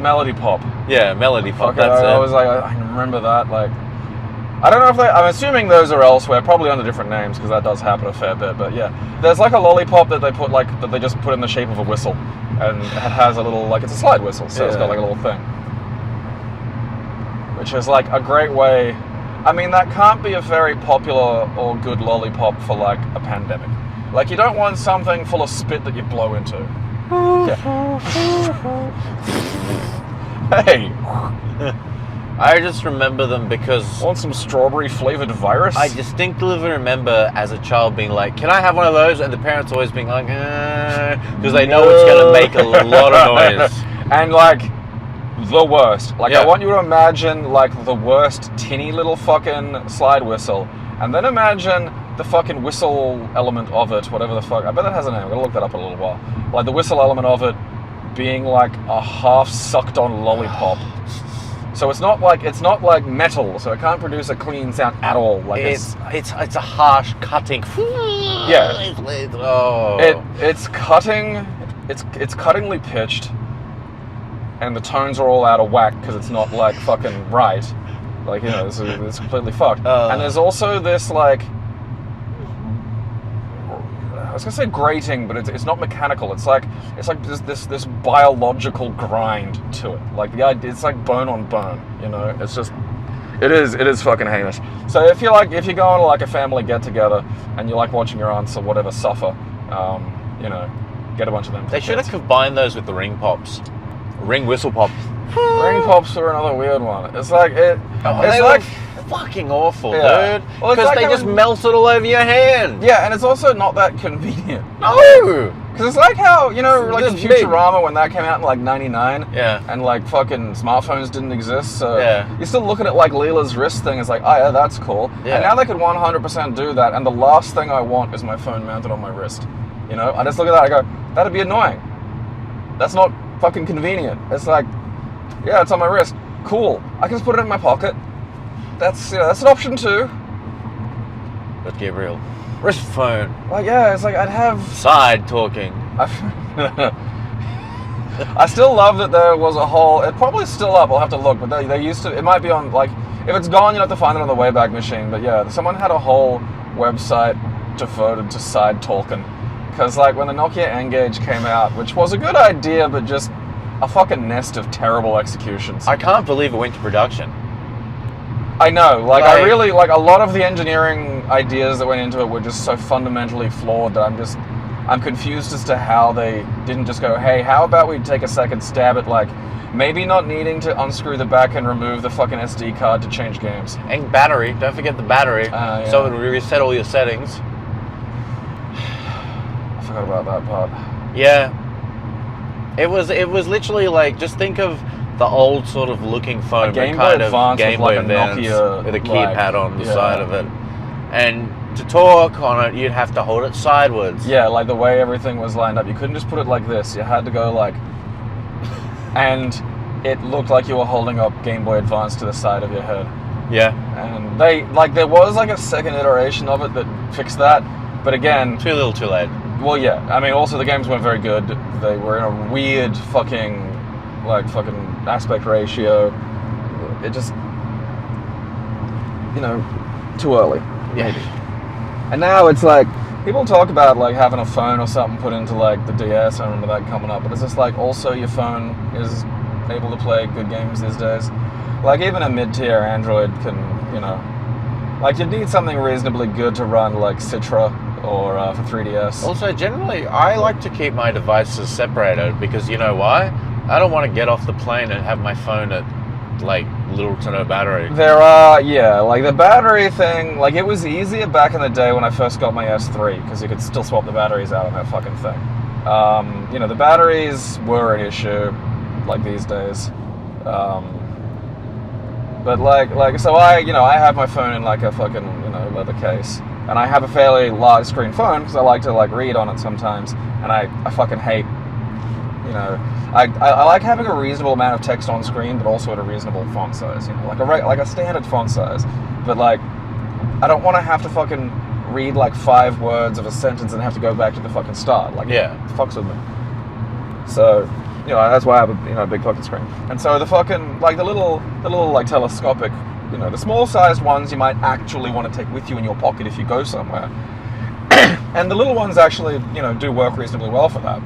Melody Pop. Yeah, Melody Pop. Okay, I was like, I can remember that. Like, I don't know if I'm assuming those are elsewhere, probably under different names because that does happen a fair bit. But yeah, there's like a lollipop that they put that they just put in the shape of a whistle, and it has a little it's a slide whistle, so it's got like a little thing, which is like a great way. I mean, that can't be a very popular or good lollipop for like a pandemic. Like, you don't want something full of spit that you blow into. Yeah. Hey. I just remember them because... Want some strawberry-flavored virus? I distinctly remember as a child being like, can I have one of those? And the parents always being like, because they know it's going to make a lot of noise. And, like, the worst. Like, I want you to imagine, like, the worst tinny little fucking slide whistle. And then imagine the fucking whistle element of it, whatever the fuck. I bet that has a name. I'm going to look that up in a little while. Like, the whistle element of it being, like, a half-sucked-on lollipop. So it's not like metal, so it can't produce a clean sound at all. Like it's a harsh cutting. Yeah. Oh. It's cutting. It's cuttingly pitched, and the tones are all out of whack because it's not like fucking right. Like, you know, it's completely fucked. And there's also this like, I was gonna say grating, but it's not mechanical. It's like this biological grind to it. Like the idea, it's like bone on bone. You know, it's just it is fucking heinous. So if you're going to like a family get together and you like watching your aunts or whatever suffer, you know, get a bunch of them. They should have combined those with the ring pops, ring whistle pops. Ring pops are another weird one. It's like it's like fucking awful, dude. Well, because they just melted all over your hand. Yeah, and it's also not that convenient. No! Because it's like how, you know, like in Futurama when that came out in like 99. Yeah. And like fucking smartphones didn't exist. So you still look at it like Leela's wrist thing. It's like, oh yeah, that's cool. Yeah. And now they could 100% do that. And the last thing I want is my phone mounted on my wrist. You know? I just look at that, I go, that'd be annoying. That's not fucking convenient. It's like, yeah, it's on my wrist. Cool. I can just put it in my pocket. That's an option too. But Gabriel, wrist phone. Like, yeah, it's like I'd have side talking. I still love that there was a whole. It's probably still up. I'll have to look, but they used to. It might be on like if it's gone, you have to find it on the Wayback Machine. But yeah, someone had a whole website devoted to side talking, because like when the Nokia N-Gage came out, which was a good idea, but just a fucking nest of terrible executions. I can't believe it went to production. I know, like I really, like a lot of the engineering ideas that went into it were just so fundamentally flawed that I'm confused as to how they didn't just go, hey, how about we take a second stab at like, maybe not needing to unscrew the back and remove the fucking SD card to change games. And battery, don't forget the battery, so it will reset all your settings. I forgot about that part. Yeah. It was literally like, just think of the old sort of looking phone, Game Boy Advance Game Boy Advance Nokia, with a keypad on the side of it. And to talk on it, you'd have to hold it sideways. Yeah, like the way everything was lined up. You couldn't just put it like this. You had to go like... And it looked like you were holding up Game Boy Advance to the side of your head. Yeah. And there was like a second iteration of it that fixed that. But again... Too little, too late. Well, yeah. I mean, also the games weren't very good. They were in a weird fucking aspect ratio. It just, you know, too early. Yeah. And now it's like, people talk about like having a phone or something put into like the DS. I remember that coming up. But it's just like also your phone is able to play good games these days. Like even a mid-tier Android can, you know, like you'd need something reasonably good to run like Citra or for 3DS. Also, generally, I like to keep my devices separated because you know why? I don't want to get off the plane and have my phone at like little to no battery. There are, yeah, like the battery thing, like it was easier back in the day when I first got my S3 because you could still swap the batteries out on that fucking thing. You know, the batteries were an issue, like these days. But like, so I have my phone in like a fucking, you know, leather case. And I have a fairly large screen phone because I like to like read on it sometimes. And I fucking hate, you know, I like having a reasonable amount of text on screen, but also at a reasonable font size, you know, like a standard font size. But like, I don't want to have to fucking read like 5 words of a sentence and have to go back to the fucking start. Like, yeah, it fucks with me. So, you know, that's why I have a, you know, big fucking screen. And so the fucking, like the little like telescopic, you know, the small sized ones you might actually want to take with you in your pocket if you go somewhere. And the little ones actually, you know, do work reasonably well for that.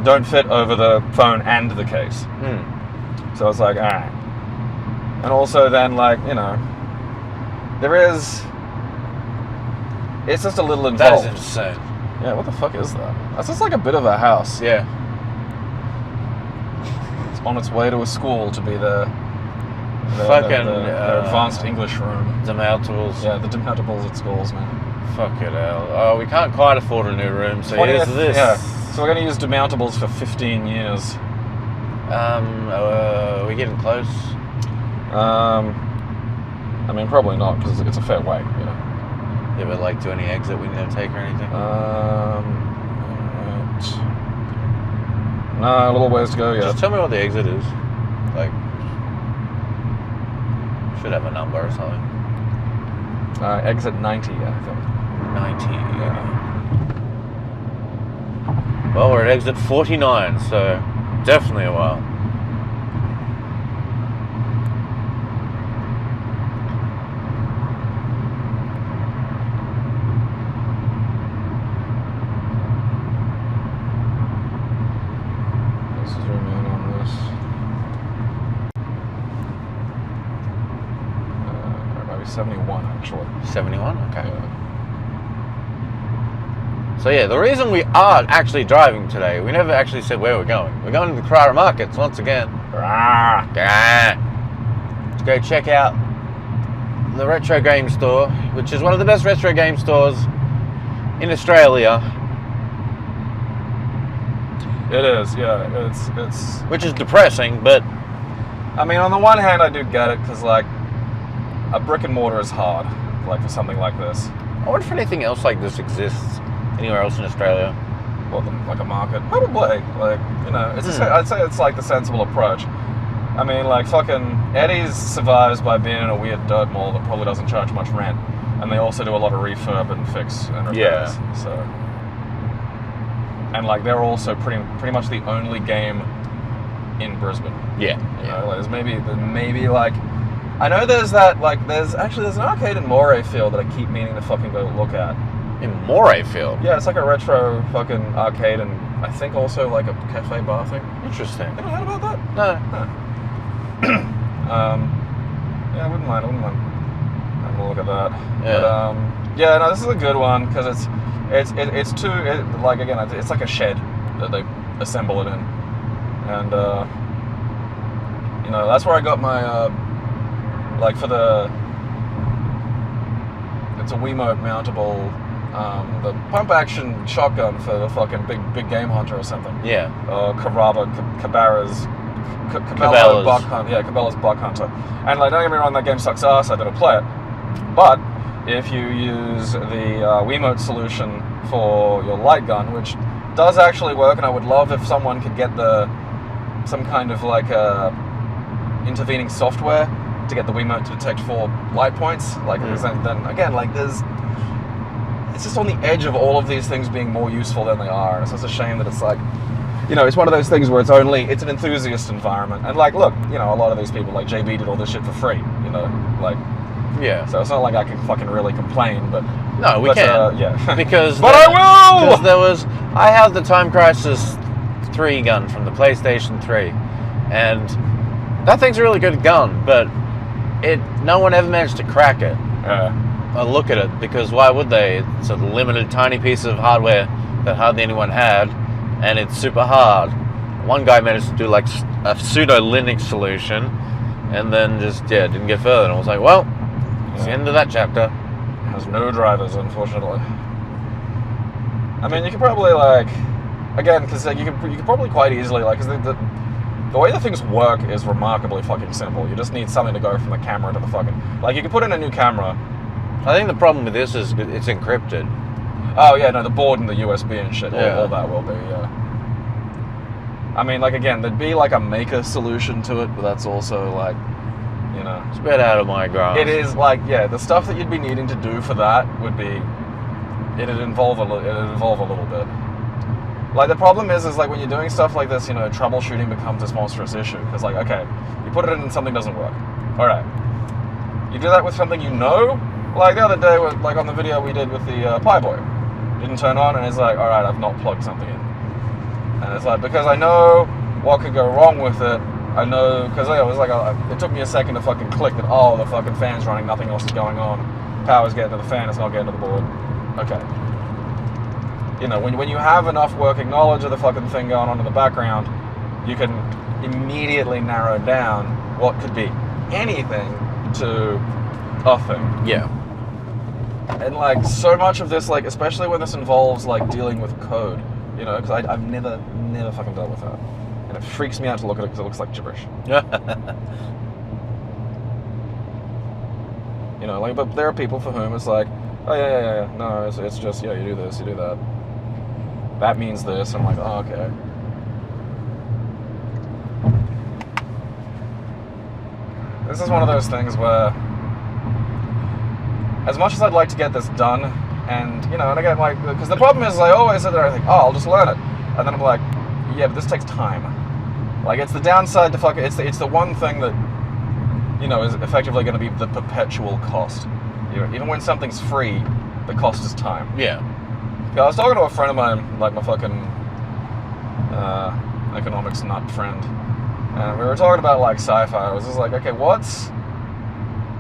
Don't fit over the phone and the case. So it's like, alright. And also then, like, you know, it's just a little involved. That is insane. Yeah, what the fuck is that? That's just like a bit of a house. Yeah. It's on its way to a school to be the advanced English room. Demountables. Yeah, the demountables at schools, man. Fuck it, hell. Oh, we can't quite afford a new room, so here's this. Yeah. So we're going to use demountables for 15 years. Are we getting close? I mean, probably not, because it's a fair way, you know. Yeah, but like, do any exit we need to take or anything? Right. No, a little ways to go yet. Just tell me what the exit is. Like, should have a number or something. Exit 90, I think. 90. Yeah. Well, we're at exit 49, so definitely a while. Let's zoom in on this. It might be 71, actually. 71? Okay. Yeah. So yeah, the reason we are actually driving today, we never actually said where we're going. We're going to the Carrara markets once again. To go check out the retro game store, which is one of the best retro game stores in Australia. It is, yeah. It's. Which is depressing, but I mean, on the one hand, I do get it because like a brick and mortar is hard, like for something like this. I wonder if anything else like this exists anywhere else in Australia. Well, like a market, probably. Like, you know, I'd say it's like the sensible approach. I mean, like fucking Eddie's survives by being in a weird dirt mall that probably doesn't charge much rent, and they also do a lot of refurb and fix and repairs. Yeah. So, and like they're also pretty much the only game in Brisbane. Yeah. You know, like, there's maybe like, I know there's that like there's an arcade in Morayfield that I keep meaning to fucking go look at. In Morayfield? Yeah, it's like a retro fucking arcade and I think also like a cafe bar thing. Interesting. You ever heard about that? No. Huh. Yeah, I wouldn't mind having a look at that. Yeah. But yeah, no, this is a good one because it's like again, it's like a shed that they assemble it in, and you know, that's where I got my like for the, it's a Wiimote mountable, the pump action shotgun for the fucking big game hunter or something. Yeah. Cabela's buck hunter. Yeah, Cabela's buck hunter. And like, don't get me wrong, that game sucks ass. I didn't play it. But if you use the Wiimote solution for your light gun, which does actually work, and I would love if someone could get some kind of like intervening software to get the Wiimote to detect 4 light points. Like, then again, like it's just on the edge of all of these things being more useful than they are. And it's just a shame that it's like, you know, it's one of those things where it's an enthusiast environment. And like, look, you know, a lot of these people, like JB did all this shit for free, you know, like Yeah. So it's not like I can fucking really complain, but... No, we can. Yeah. Because... But I will! Because I have the Time Crisis 3 gun from the PlayStation 3. And that thing's a really good gun, but no one ever managed to crack it. Look at it, because why would they? It's a limited tiny piece of hardware that hardly anyone had, and it's super hard. One guy managed to do like a pseudo Linux solution, and then just didn't get further. And I was like, well, it's the end of that chapter. It has no drivers, unfortunately. I mean, you could probably again, because you could probably quite easily because the way the things work is remarkably fucking simple. You just need something to go from the camera to the fucking... you can put in a new camera. I think the problem with this is it's encrypted. Oh, yeah, no, the board and the USB and shit, Yeah. all that will be, yeah. I mean, again, there'd be, a maker solution to it, but that's also, It's a bit out of my grasp. It is, the stuff that you'd be needing to do for that would be... It'd involve a little bit. The problem is when you're doing stuff like this, troubleshooting becomes this monstrous issue. Because, okay, you put it in and something doesn't work. All right. You do that with something you know. The other day, on the video we did with the Pi Boy. Didn't turn on, and it's all right, I've not plugged something in. And it's because I know what could go wrong with it. I know, because it was it took me a second to fucking click that, the fucking fan's running, nothing else is going on. Power's getting to the fan, it's not getting to the board. Okay. When you have enough working knowledge of the fucking thing going on in the background, you can immediately narrow down what could be anything to a thing. Yeah. And so much of this, especially when this involves dealing with code, because I've never fucking dealt with that. And it freaks me out to look at it because it looks like gibberish. But there are people for whom it's oh yeah, no, it's just, you do this, you do that. That means this. I'm oh, okay. This is one of those things where, as much as I'd like to get this done, and, and again, because the problem is I always sit there and I think, I'll just learn it. And then I'm yeah, but this takes time. It's the downside to it's the one thing that, is effectively going to be the perpetual cost. Even when something's free, the cost is time. Yeah. I was talking to a friend of mine, my fucking economics nut friend, and we were talking about sci-fi. I was just okay, what's...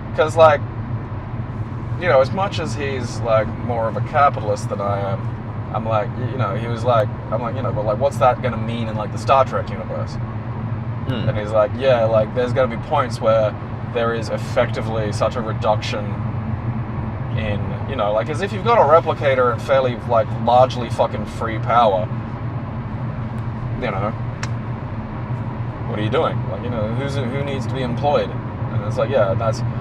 Because as much as he's more of a capitalist than I am, I'm he was I'm but what's that going to mean in the Star Trek universe? And he's yeah, there's going to be points where there is effectively such a reduction in, as if you've got a replicator and fairly, largely fucking free power, what are you doing? Who needs to be employed? And it's yeah,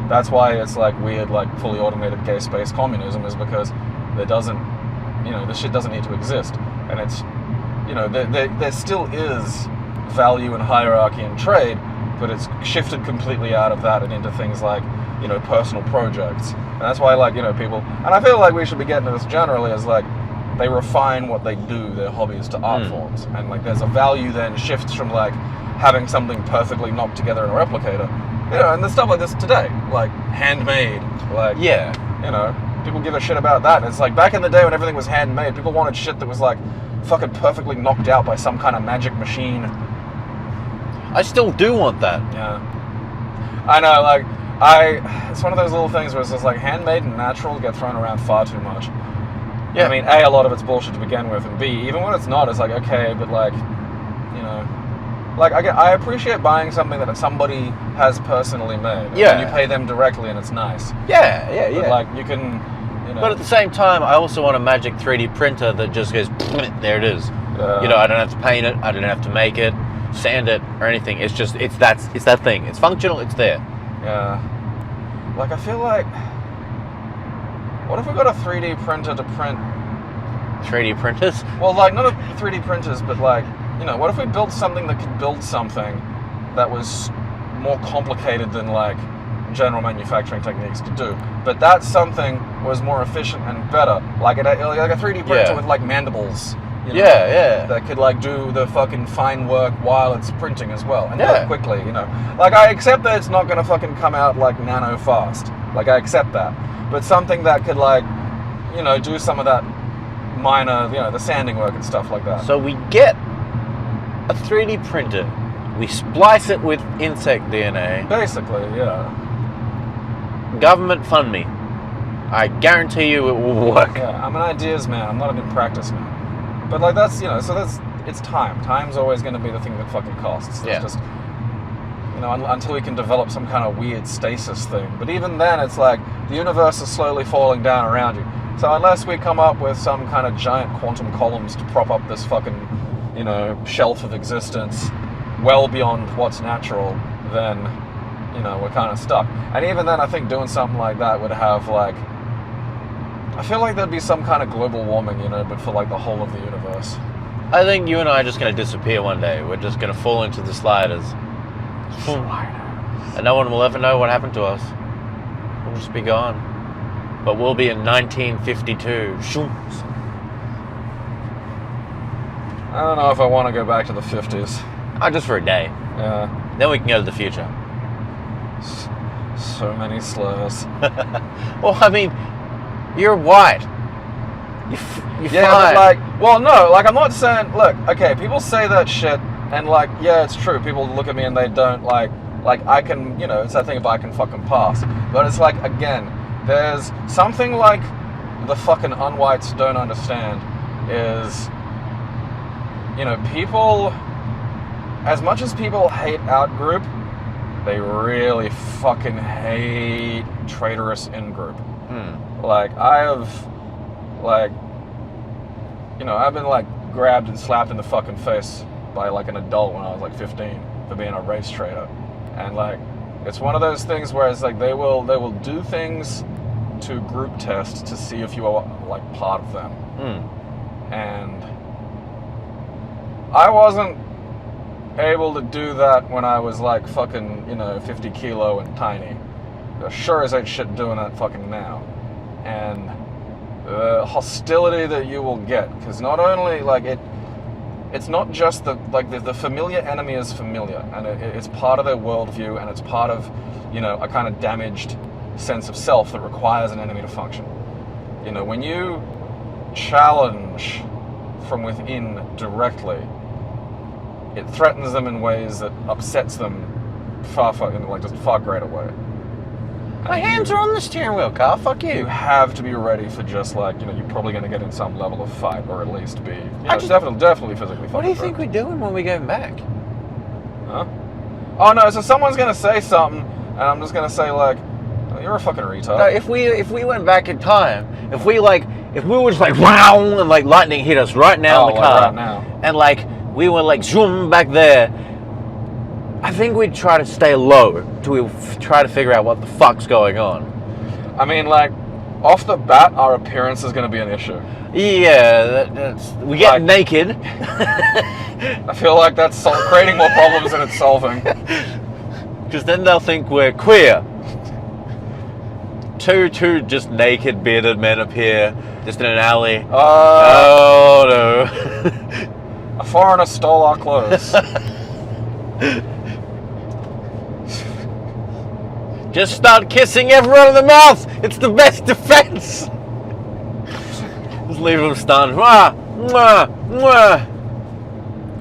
that's why it's weird, fully automated gay space communism, is because there doesn't, this shit doesn't need to exist. And it's, there still is value and hierarchy in trade, but it's shifted completely out of that and into things personal projects. And that's why, people... And I feel we should be getting to this generally as, they refine what they do, their hobbies, to art forms. And, there's a value then shifts from, having something perfectly knocked together in a replicator. And there's stuff like this today. Handmade. People give a shit about that. And it's back in the day when everything was handmade, people wanted shit that was, fucking perfectly knocked out by some kind of magic machine. I still do want that. Yeah. I know, it's one of those little things where it's just handmade and natural get thrown around far too much. Yeah. I mean, A, a lot of it's bullshit to begin with, and B, even when it's not, it's okay, but I appreciate buying something that somebody has personally made. Yeah. And you pay them directly and it's nice. Yeah. But you can, But at the same time, I also want a magic 3D printer that just goes, there it is. I don't have to paint it, I don't have to make it, sand it, or anything. It's just, it's that thing. It's functional, it's there. Yeah. I feel what if we got a 3D printer to print... 3D printers? Well, not a 3D printers, but what if we built something that could build something that was more complicated than general manufacturing techniques to do, but that something was more efficient and better, like a 3D printer with mandibles. That could do the fucking fine work while it's printing as well, and do it quickly. I accept that it's not going to fucking come out nano fast, Like, I accept that. But something that could, like, you know, do some of that minor, you know, the sanding work and stuff like that. So we get a 3D printer. We splice it with insect DNA. Basically, yeah. Government fund me. I guarantee you it will work. Yeah, I'm an ideas man. I'm not an in practice man. But, like, that's, you know, so that's, it's time. Time's always going to be the thing that fucking costs. It's just, you know, until we can develop some kind of weird stasis thing. But even then, it's like the universe is slowly falling down around you. So unless we come up with some kind of giant quantum columns to prop up this fucking, you know, shelf of existence well beyond what's natural, then, you know, we're kind of stuck. And even then, I think doing something like that would have, like, I feel like there'd be some kind of global warming, you know, but for, like, the whole of the universe. I think you and I are just going to disappear one day. We're just going to fall into the sliders. And no one will ever know what happened to us. We'll just be gone. But we'll be in 1952. I don't know if I want to go back to the 50s. Just for a day. Yeah. Then we can go to the future. So many slurs. Well, I mean, you're white. You're yeah, fine. but like, well, no, like, I'm not saying, look, okay, people say that shit, and, like, yeah, it's true, people look at me and they don't, like, I can, you know, it's that thing of I can fucking pass. But it's like, again, there's something like the fucking unwhites don't understand is, you know, people, as much as people hate out-group, they really fucking hate traitorous in-group. Like, I have, like, you know, I've been, like, grabbed and slapped in the fucking face by, like, an adult when I was, like, 15 for being a race traitor. And, like, it's one of those things where it's like they will do things to group test to see if you are, like, part of them. And I wasn't able to do that when I was, like, fucking, you know, 50 kilo and tiny. Sure as ain't shit doing that fucking now. And the hostility that you will get, because not only, like, it's not just the, like, the familiar enemy is familiar, and it's part of their worldview, and it's part of, you know, a kind of damaged sense of self that requires an enemy to function. You know, when you challenge from within directly, it threatens them in ways that upsets them in, like, just far greater way. My hands are on the steering wheel, Carl. Fuck you. You have to be ready for just, like, you know, you're probably going to get in some level of fight, or at least be, you know, definitely physically fight. What do you think we're doing when we go back? Huh? Oh no, so someone's going to say something, and I'm just going to say, like, oh, you're a fucking retard. No, if we went back in time, if we were just like, wow, and, like, lightning hit us right now in the car, right now. and, like, we were, like, zoom back there, I think we'd try to stay low to try to figure out what the fuck's going on. I mean, like, off the bat, our appearance is going to be an issue. Yeah, we get, like, naked. I feel like that's creating more problems than it's solving. Because then they'll think we're queer. Two just naked, bearded men appear, just in an alley. Oh no. A foreigner stole our clothes. Just start kissing everyone in the mouth. It's the best defense. Just leave them stunned. Mwah, mwah, mwah.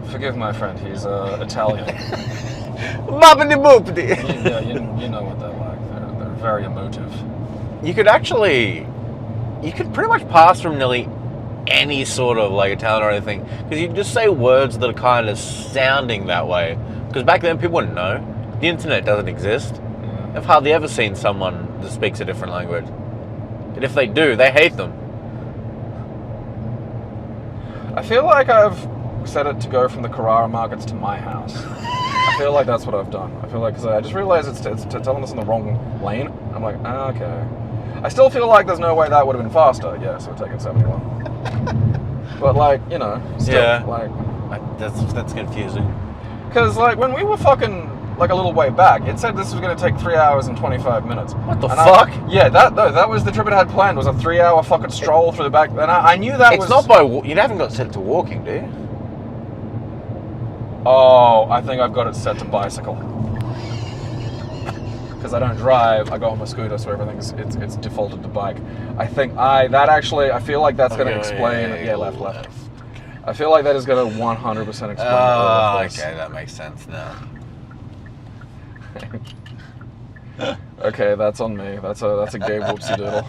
Forgive my friend. He's Italian. Boppity boopity. Yeah, you know what they're like. They're very emotive. You could pretty much pass from nearly any sort of, like, Italian or anything, because you just say words that are kind of sounding that way. Because back then people wouldn't know. The internet doesn't exist. I've hardly ever seen someone that speaks a different language. And if they do, they hate them. I feel like I've set it to go from the Carrara markets to my house. I feel like that's what I've done. I feel like, because I just realized it's telling us in the wrong lane. I'm like, okay. I still feel like there's no way that would have been faster. Yeah, so we're taking 71. But, like, you know, still, yeah, like, that's confusing. Because, like, when we were fucking, like, a little way back, it said this was going to take 3 hours and 25 minutes. What the fuck? That was the trip it had planned, was a 3-hour fucking stroll through the back. And I knew that it's not by... You haven't got set to walking, do you? Oh, I think I've got it set to bicycle. Because because I don't drive, I go on my scooter, so everything's it's defaulted to bike. I think I feel like that's going to explain. Yeah, left. Okay. I feel like that is going to 100% explain all of this. Okay, that makes sense now. Okay, that's on me. That's a gay whoopsie doodle.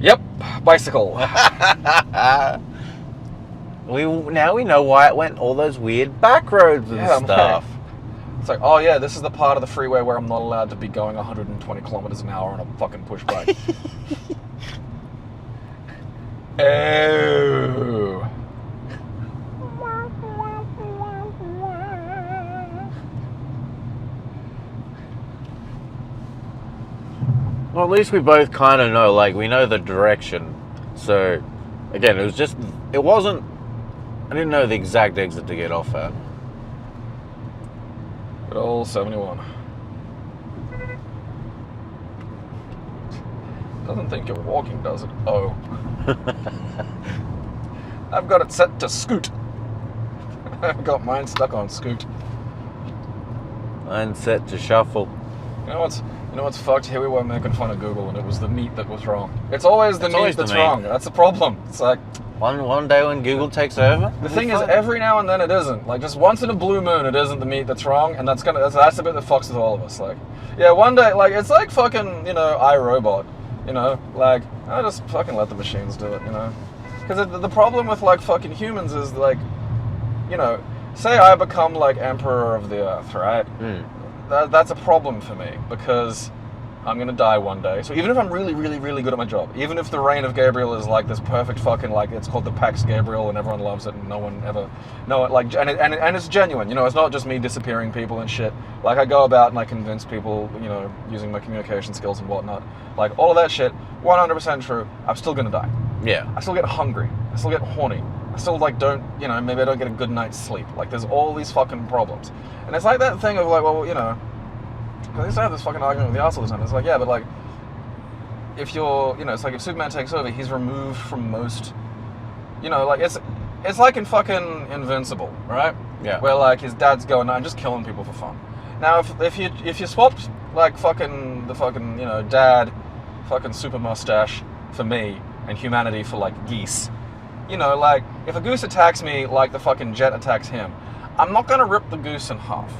Yep, bicycle. Now we know why it went all those weird back roads and stuff. It's like, oh yeah, this is the part of the freeway where I'm not allowed to be going 120 kilometers an hour on a fucking push bike. Oh. Well, at least we both kind of know, like, we know the direction. So, again, I didn't know the exact exit to get off at. Good old 71. Doesn't think you're walking, does it? Oh. I've got it set to scoot. I've got mine stuck on scoot. Mine's set to shuffle. You know what's fucked? Here we were making fun of Google, and it was the meat that was wrong. It's always the meat that's wrong. That's the problem. It's like one day when Google takes over. The thing is, every now and then it isn't. Like just once in a blue moon, it isn't the meat that's wrong, and that's the bit that fucks with all of us. Like, yeah, one day, like it's like fucking iRobot. Like I just fucking let the machines do it. Because the problem with like fucking humans is like, say I become like emperor of the earth, right? That's a problem for me because I'm going to die one day. So even if I'm really, really, really good at my job, even if the reign of Gabriel is like this perfect fucking, like, it's called the Pax Gabriel and everyone loves it and no one ever, and it's genuine, it's not just me disappearing people and shit. Like, I go about and I convince people, using my communication skills and whatnot. Like, all of that shit, 100% true, I'm still going to die. Yeah. I still get hungry. I still get horny. I still, like, don't, maybe I don't get a good night's sleep. Like, there's all these fucking problems. And it's like that thing of, like, well, I used to have this fucking argument with the arse all the time. It's like, yeah, but, like, if you're, it's like if Superman takes over, he's removed from most, like, it's like in fucking Invincible, right? Yeah. Where, like, his dad's going, no, I'm just killing people for fun. Now, if you swapped, like, fucking, the fucking, dad, fucking super mustache for me, and humanity for, like, geese, like, if a goose attacks me like the fucking jet attacks him, I'm not gonna rip the goose in half.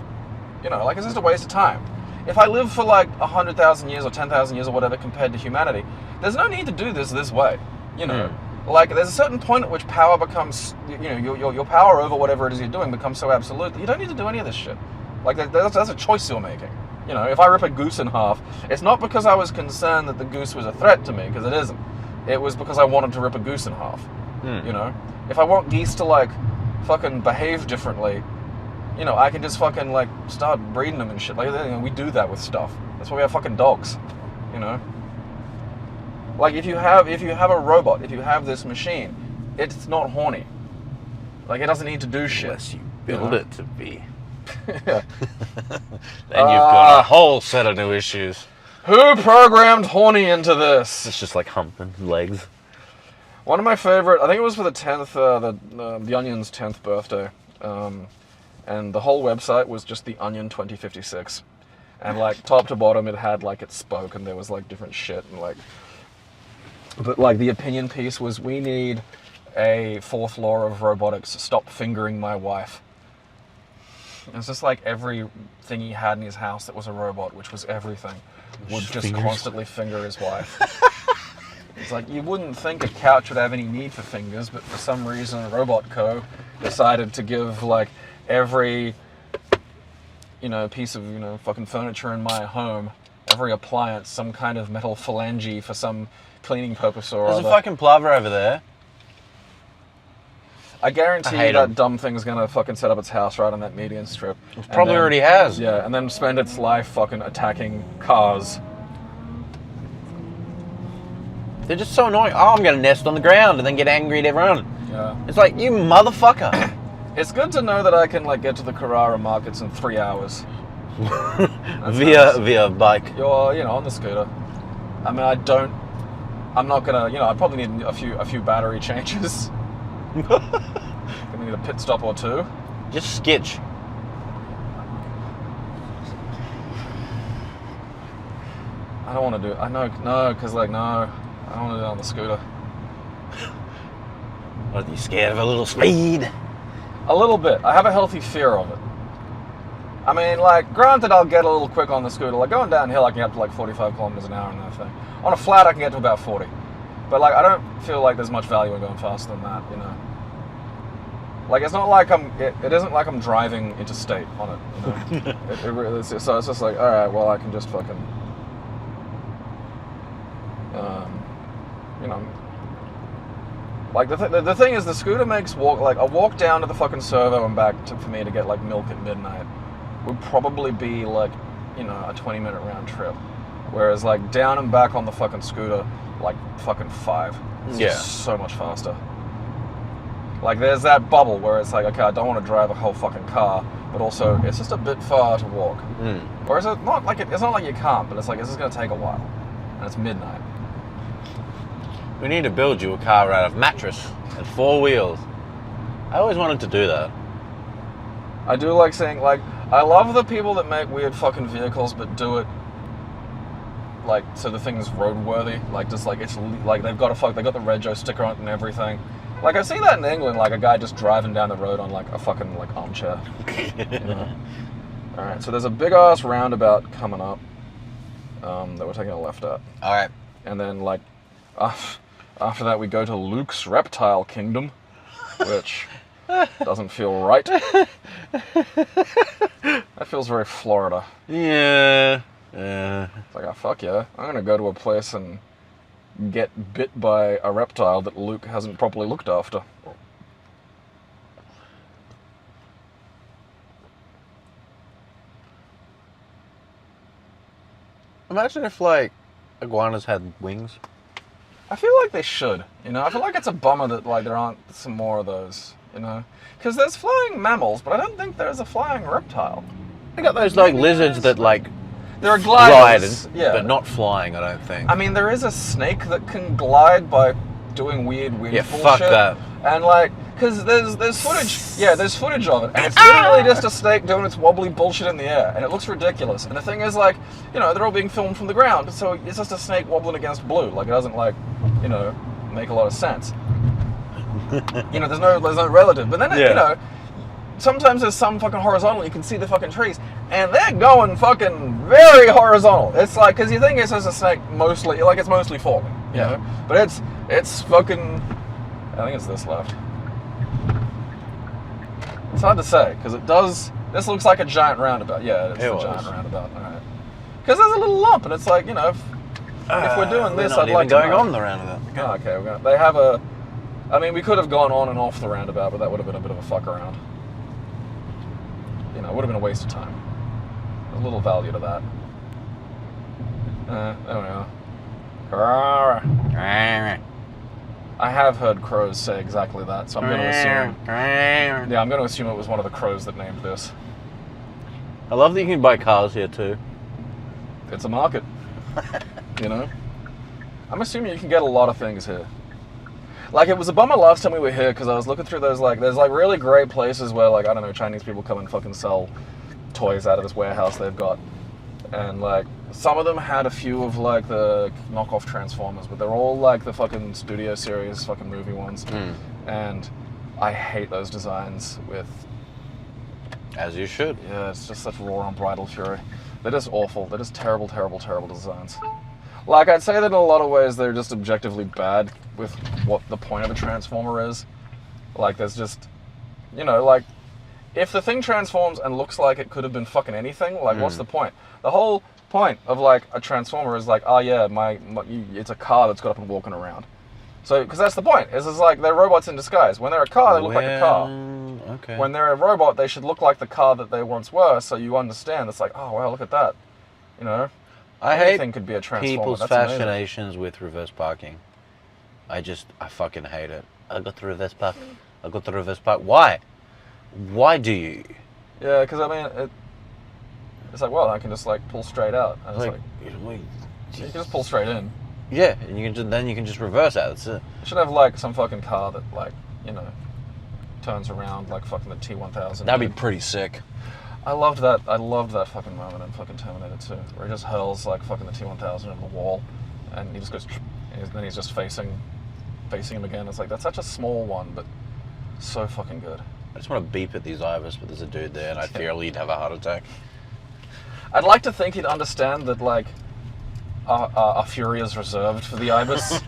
Like, it's just a waste of time. If I live for like 100,000 years or 10,000 years or whatever compared to humanity, there's no need to do this way. Like, there's a certain point at which power becomes, your power over whatever it is you're doing becomes so absolute that you don't need to do any of this shit. Like, that's a choice you're making. If I rip a goose in half, it's not because I was concerned that the goose was a threat to me, because it isn't. It was because I wanted to rip a goose in half. If I want geese to, like, fucking behave differently, I can just fucking, like, start breeding them and shit. Like, we do that with stuff. That's why we have fucking dogs, Like, if you have a robot, if you have this machine, it's not horny. Like, it doesn't need to do shit. Unless you build it to be. Yeah. Then you've got a whole set of new issues. Who programmed horny into this? It's just like humping legs. One of my favorite, I think it was for the 10th, the Onion's 10th birthday. And the whole website was just the Onion 2056. And, like, top to bottom, it had, like, it spoke, and there was, like, different shit, and, like... But, like, the opinion piece was, we need a fourth law of robotics, stop fingering my wife. It's just like everything he had in his house that was a robot, which was everything, would just constantly finger his wife. It's like, you wouldn't think a couch would have any need for fingers, but for some reason Robot Co. decided to give, like, every, piece of, fucking furniture in my home, every appliance, some kind of metal phalange for some cleaning purpose or other. There's a fucking plover over there. I guarantee you that dumb thing's gonna fucking set up its house right on that median strip. It probably already has. Yeah, and then spend its life fucking attacking cars. They're just so annoying. Oh, I'm gonna nest on the ground and then get angry at everyone. Yeah. It's like, you motherfucker. It's good to know that I can, like, get to the Carrara markets in 3 hours. via bike. You're, on the scooter. I mean, I'm not gonna, I probably need a few battery changes. Gonna need a pit stop or two. Just sketch. I don't want to do. I know, no, because like no, I don't want to do it on the scooter. What, are you scared of a little speed? A little bit. I have a healthy fear of it. I mean, like, granted, I'll get a little quick on the scooter. Like, going downhill, I can get up to like 45 kilometers an hour and that thing. On a flat, I can get to about 40. But like, I don't feel like there's much value in going faster than that, you know. Like, it's not like it isn't like I'm driving interstate on it, you know. it really is, so it's just like, all right, well, I can just fucking, you know. Like, the thing is, the scooter makes a walk down to the fucking servo and back for me to get like milk at midnight would probably be like, you know, a 20-minute round trip. Whereas like down and back on the fucking scooter, like fucking 5. It's just so much faster. Like, there's that bubble where it's like, okay, I don't want to drive a whole fucking car, but also it's just a bit far to walk. Or is it not like it's not like you can't, but it's like it's just gonna take a while, and it's midnight. We need to build you a car out of mattress and 4 wheels. I always wanted to do that. I do like saying, like, I love the people that make weird fucking vehicles but do it like so the thing's roadworthy. Like, just like it's like they got the rego sticker on it and everything. Like, I've seen that in England, like a guy just driving down the road on like a fucking like armchair. You know? All right, so there's a big ass roundabout coming up that we're taking a left at. All right, and then like after that we go to Luke's Reptile Kingdom, which doesn't feel right. That feels very Florida. Yeah. It's like, oh, fuck yeah, I'm gonna go to a place and get bit by a reptile that Luke hasn't properly looked after. Imagine if like iguanas had wings. I feel like they should, you know. I feel like it's a bummer that like there aren't some more of those, you know, because there's flying mammals, but I don't think there's a flying reptile. They got those like lizards that like there are gliders, but not flying. I don't think. I mean, there is a snake that can glide by doing weird wind bullshit. Fuck that. And like, because there's footage. Yeah, there's footage of it, and it's literally just a snake doing its wobbly bullshit in the air, and it looks ridiculous. And the thing is, like, you know, they're all being filmed from the ground, so it's just a snake wobbling against blue. Like, it doesn't like, you know, make a lot of sense. You know, there's no relative. But then, you know, sometimes there's some fucking horizontal. You can see the fucking trees, and they're going fucking very horizontal. It's like, because you think it's just a snake mostly, like it's mostly falling, you know, but it's fucking. I think it's this left. It's hard to say because it does. This looks like a giant roundabout. Yeah, it's a giant roundabout. All right. Because there's a little lump, and it's like, you know, if we're doing this, I'd like to going on the roundabout. Oh, okay, they have a. I mean, we could have gone on and off the roundabout, but that would have been a bit of a fuck around. You know, it would have been a waste of time. There's a little value to that. There we go. Carrara. I have heard crows say exactly that, so I'm going to assume. Yeah, I'm going to assume it was one of the crows that named this. I love that you can buy cars here too. It's a market. You know? I'm assuming you can get a lot of things here. Like, it was a bummer last time we were here because I was looking through those, like, there's like really great places where, like, I don't know, Chinese people come and fucking sell toys out of this warehouse they've got. And, like, some of them had a few of, like, the knockoff Transformers, but they're all, like, the fucking Studio Series fucking movie ones. And I hate those designs with... As you should. Yeah, it's just such raw unbridled fury. They're just awful. They're just terrible, terrible, terrible designs. Like, I'd say that in a lot of ways they're just objectively bad with what the point of a Transformer is. Like, there's just... You know, like... If the thing transforms and looks like it could have been fucking anything, like, what's the point? The whole point of, like, a Transformer is like, oh yeah, it's a car that's got up and walking around. So, because that's the point. It's like, they're robots in disguise. When they're a car, they look like a car. Okay. When they're a robot, they should look like the car that they once were, so you understand. It's like, oh, wow, look at that. You know? Anything could be a Transformer. People's That's fascinations amazing. with reverse parking. I fucking hate it. I got the reverse park. Why? Why do you? Yeah, because I mean, it's like, well, I can just like pull straight out. And it's like, you can just pull straight in. Yeah, and you can just reverse out. That's it. You should have like some fucking car that, like, you know, turns around like fucking the T1000. That'd be pretty sick. I loved that fucking moment in fucking Terminator 2, where he just hurls like fucking the T-1000 into the wall, and he just goes, and then he's just facing him again. It's like, that's such a small one, but so fucking good. I just want to beep at these Ibis, but there's a dude there, and I fear he'd have a heart attack. I'd like to think he'd understand that, like, our fury is reserved for the Ibis.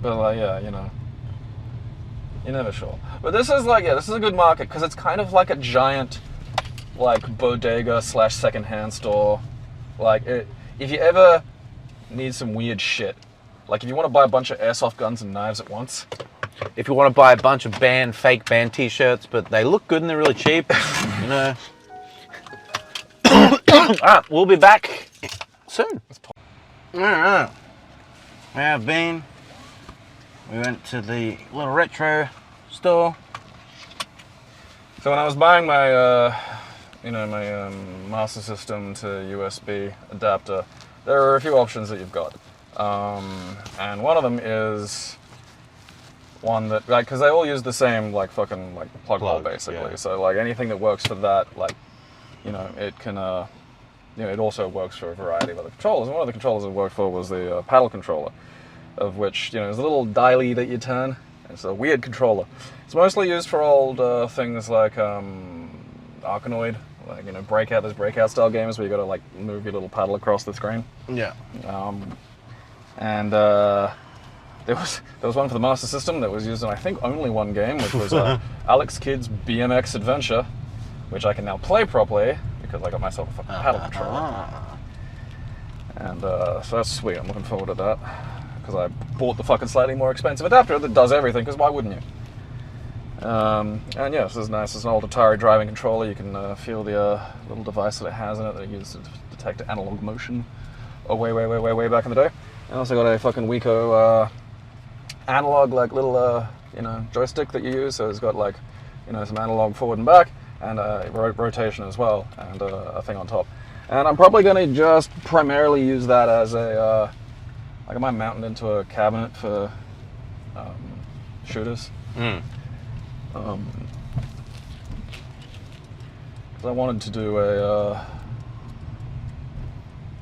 But, like, yeah, you know. You're never sure. But this is, like, this is a good market, because it's kind of like a giant, like, bodega / secondhand store. Like, if you ever need some weird shit, like, if you want to buy a bunch of airsoft guns and knives at once. If you want to buy a bunch of fake band t-shirts, but they look good and they're really cheap, you know. Alright, we'll be back soon. Alright. We have been. We went to the little retro store. So when I was buying my, my Master System to USB adapter, there are a few options that you've got. And one of them is one that, like, because they all use the same, like, fucking, like, plug hole, basically. Yeah. So, like, anything that works for that, like, you know, it can, it also works for a variety of other controllers. And one of the controllers it worked for was the paddle controller, of which, you know, there's a little dialy that you turn. It's a weird controller. It's mostly used for old things like Arkanoid, like, you know, there's breakout style games where you got to, like, move your little paddle across the screen. Yeah. And there was one for the Master System that was used in, I think, only one game, which was Alex Kidd's BMX Adventure, which I can now play properly because I got myself a fucking paddle controller. And so that's sweet. I'm looking forward to that because I bought the fucking slightly more expensive adapter that does everything, because why wouldn't you? And yeah, this is nice. It's an old Atari driving controller. You can feel the little device that it has in it that it uses to detect analog motion way back in the day. I also got a fucking Wiko analog, like, little joystick that you use. So it's got, like, you know, some analog forward and back, and rotation as well, and a thing on top. And I'm probably going to just primarily use that as a like, I might mount it into a cabinet for shooters. Because I wanted to do a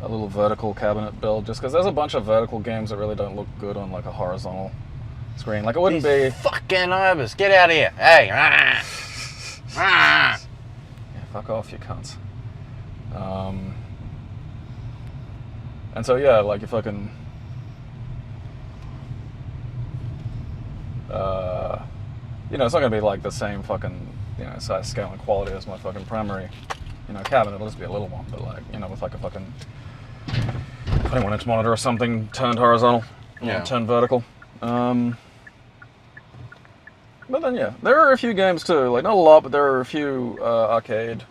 little vertical cabinet build, just because there's a bunch of vertical games that really don't look good on, like, a horizontal screen. Like, it wouldn't be fucking Ibis, get out of here! Hey! Yeah, fuck off, you cunts. And so, yeah, like, you fucking you know, it's not gonna be like the same fucking, you know, size, scale, and quality as my fucking primary, you know, cabinet. It'll just be a little one, but, like, you know, with, like, a fucking 21-inch monitor or something turned horizontal, turned vertical. But then, yeah, there are a few games too. Like, not a lot, but there are a few arcade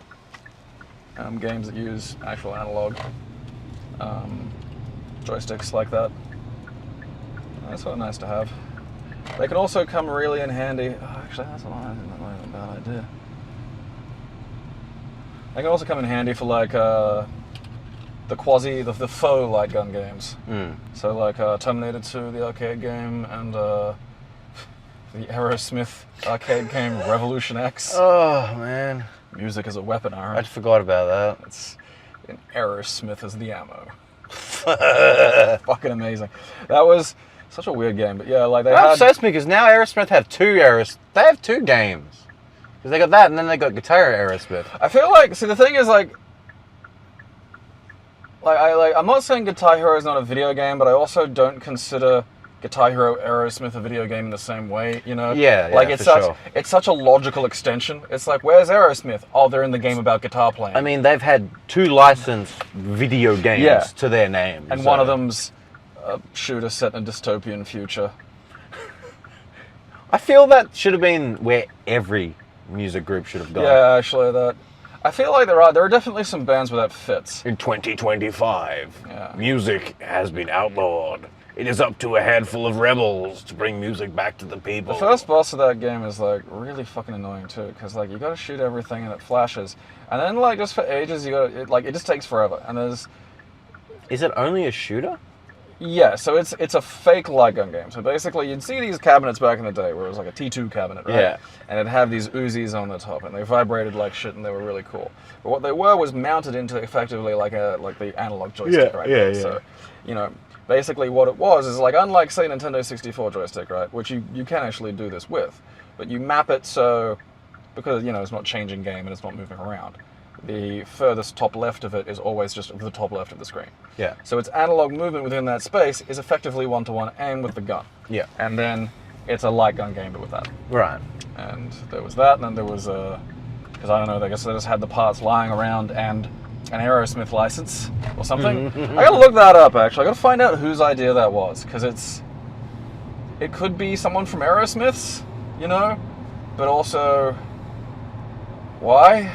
games that use actual analog joysticks like that. That's sort of nice to have. They can also come really in handy. Oh, actually, that's not a bad idea. They can also come in handy for, like, the faux light gun games. So, like, Terminator 2, the arcade game, and the Aerosmith arcade game Revolution X. Oh, man. Music as a weapon, Aaron. I forgot about that. It's an Aerosmith as the ammo. Fucking amazing. That was such a weird game, but yeah, like, that upsets me, because now Aerosmith have they have two games. Because they got that, and then they got Guitar Aerosmith. I feel like, see, the thing is, like, I'm not saying Guitar Hero is not a video game, but I also don't consider Guitar Hero Aerosmith a video game in the same way, you know? Yeah, like, it's such a logical extension. It's like, where's Aerosmith? Oh, they're in the game about guitar playing. I mean, they've had two licensed video games to their name. And one of them's a shooter set in a dystopian future. I feel that should have been where every music group should have gone. Yeah, actually, I feel like there are definitely some bands where that fits. In 2025, music has been outlawed. It is up to a handful of rebels to bring music back to the people. The first boss of that game is, like, really fucking annoying too, because, like, you gotta shoot everything and it flashes, and then, like, just for ages it just takes forever. And there's... Is it only a shooter? Yeah, so it's a fake light gun game. So basically, you'd see these cabinets back in the day where it was like a T2 cabinet, right? Yeah. And it'd have these Uzis on the top, and they vibrated like shit, and they were really cool. But what they were was mounted into effectively like the analog joystick, right? Yeah. So, you know, basically what it was is like, unlike say Nintendo 64 joystick, right, which you can actually do this with, but you map it so, because, you know, it's not changing game and it's not moving around, the furthest top left of it is always just the top left of the screen. Yeah. So its analog movement within that space is effectively one-to-one aim with the gun. Yeah. And then it's a light gun game, but with that. Right. And there was that, and then there was because I don't know, I guess they just had the parts lying around and an Aerosmith license or something. I gotta look that up, actually. I gotta find out whose idea that was, because it could be someone from Aerosmith's, you know, but also, why?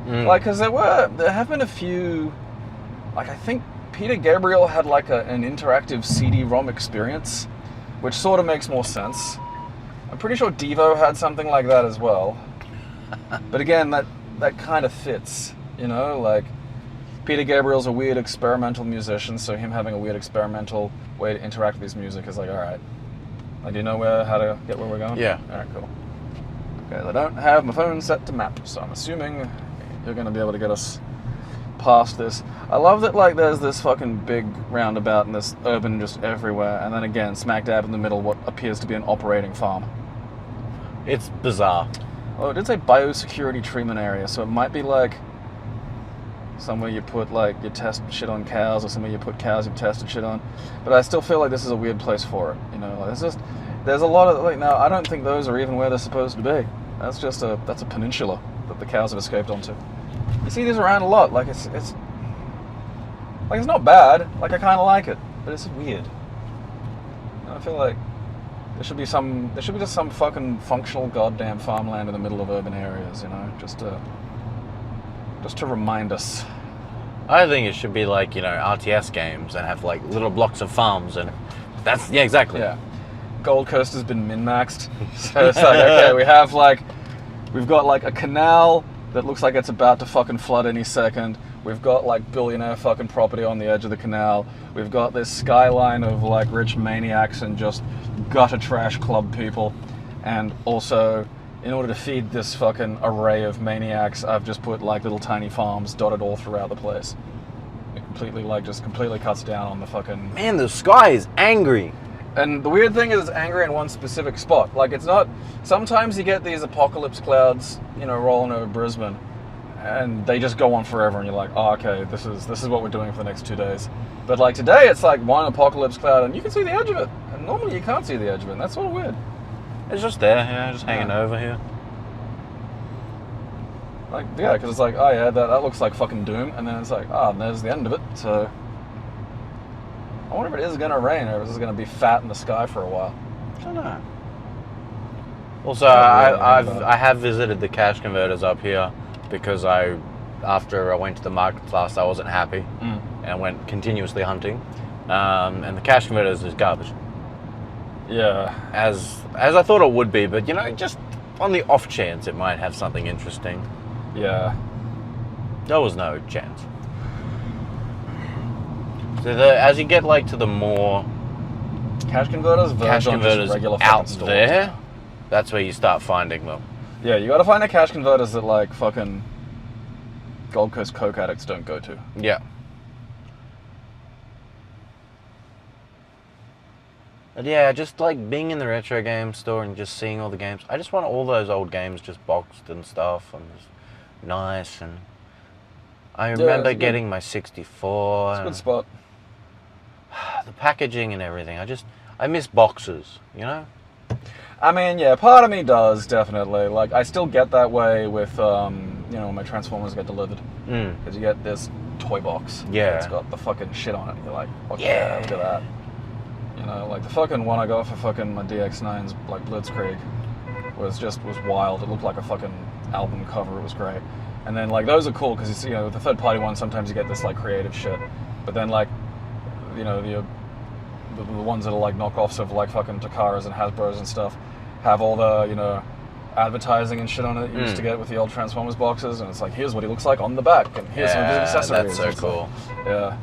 Like, because there have been a few, like, I think Peter Gabriel had like an interactive CD-ROM experience, which sort of makes more sense. I'm pretty sure Devo had something like that as well. But again, that kind of fits, you know, like, Peter Gabriel's a weird experimental musician, so him having a weird experimental way to interact with his music is like, alright. Like, do you know how to get where we're going? Yeah. Alright, cool. Okay, I don't have my phone set to map, so I'm assuming you're going to be able to get us past this. I love that, like, there's this fucking big roundabout and this urban just everywhere, and then again, smack dab in the middle, what appears to be an operating farm. It's bizarre. Oh, it did say biosecurity treatment area, so it might be like somewhere you put like you test shit on cows, or somewhere you put cows you've tested shit on. But I still feel like this is a weird place for it. You know, like, there's a lot of, like, now I don't think those are even where they're supposed to be. That's just that's a peninsula that the cows have escaped onto. You see these around a lot. Like it's not bad. Like, I kind of like it, but it's weird. I feel like there should be just some fucking functional goddamn farmland in the middle of urban areas. You know, just to remind us. I think it should be like, you know, RTS games and have like little blocks of farms, and that's, yeah, exactly. Yeah. Gold Coast has been min-maxed. So it's like, okay, we've got like a canal that looks like it's about to fucking flood any second. We've got like billionaire fucking property on the edge of the canal. We've got this skyline of like rich maniacs and just gutter trash club people. And also, in order to feed this fucking array of maniacs, I've just put like little tiny farms dotted all throughout the place. It completely cuts down on the fucking... Man, the sky is angry. And the weird thing is, it's angry in one specific spot. Like, it's not... Sometimes you get these apocalypse clouds, you know, rolling over Brisbane, and they just go on forever, and you're like, oh, okay, this is what we're doing for the next 2 days. But like today, it's like one apocalypse cloud, and you can see the edge of it. And normally you can't see the edge of it, and that's sort of weird. It's just there, yeah, just hanging over here. Like, yeah, because it's like, oh yeah, that looks like fucking doom, and then it's like, oh, and there's the end of it, so... I wonder if it is going to rain, or if it's going to be fat in the sky for a while. I don't know. Also, I have visited the cash converters up here because after I went to the market class, I wasn't happy and went continuously hunting. And the cash converters is garbage. Yeah. As I thought it would be, but you know, just on the off chance it might have something interesting. Yeah. There was no chance. So as you get like to the more cash converters regular out stores. there, that's where you start finding them. Yeah, you got to find the cash converters that like fucking Gold Coast coke addicts don't go to. Yeah. But yeah, just like being in the retro game store and just seeing all the games. I just want all those old games just boxed and stuff and just nice. And I remember getting my 64. It's a good spot. The packaging and everything. I miss boxes, you know? I mean, yeah, part of me does, definitely. Like, I still get that way with, you know, when my Transformers get delivered. Because you get this toy box. Yeah. It's got the fucking shit on it. You're like, fuck yeah, look at that. You know, like the fucking one I got for fucking my DX9's, like, Blitzkrieg was wild. It looked like a fucking album cover. It was great. And then, like, those are cool because, you know, with the third-party ones, sometimes you get this, like, creative shit. But then, like, you know, the ones that are, like, knockoffs of, like, fucking Takara's and Hasbro's and stuff have all the, you know, advertising and shit on it you used to get with the old Transformers boxes. And it's like, here's what he looks like on the back. And here's some of his accessories. That's so cool. Yeah.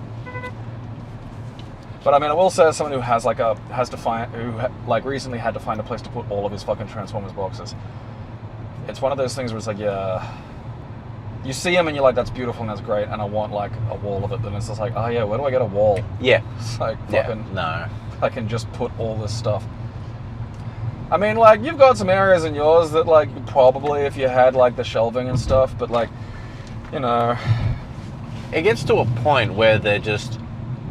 But I mean, I will say, as someone who has recently had to find a place to put all of his fucking Transformers boxes. It's one of those things where it's like, yeah, you see them and you're like, that's beautiful and that's great, and I want like a wall of it. Then it's just like, oh yeah, where do I get a wall? Yeah. It's like fucking no. I can just put all this stuff. I mean, like, you've got some areas in yours that, like, probably if you had, like, the shelving and stuff, but, like, you know. It gets to a point where they're just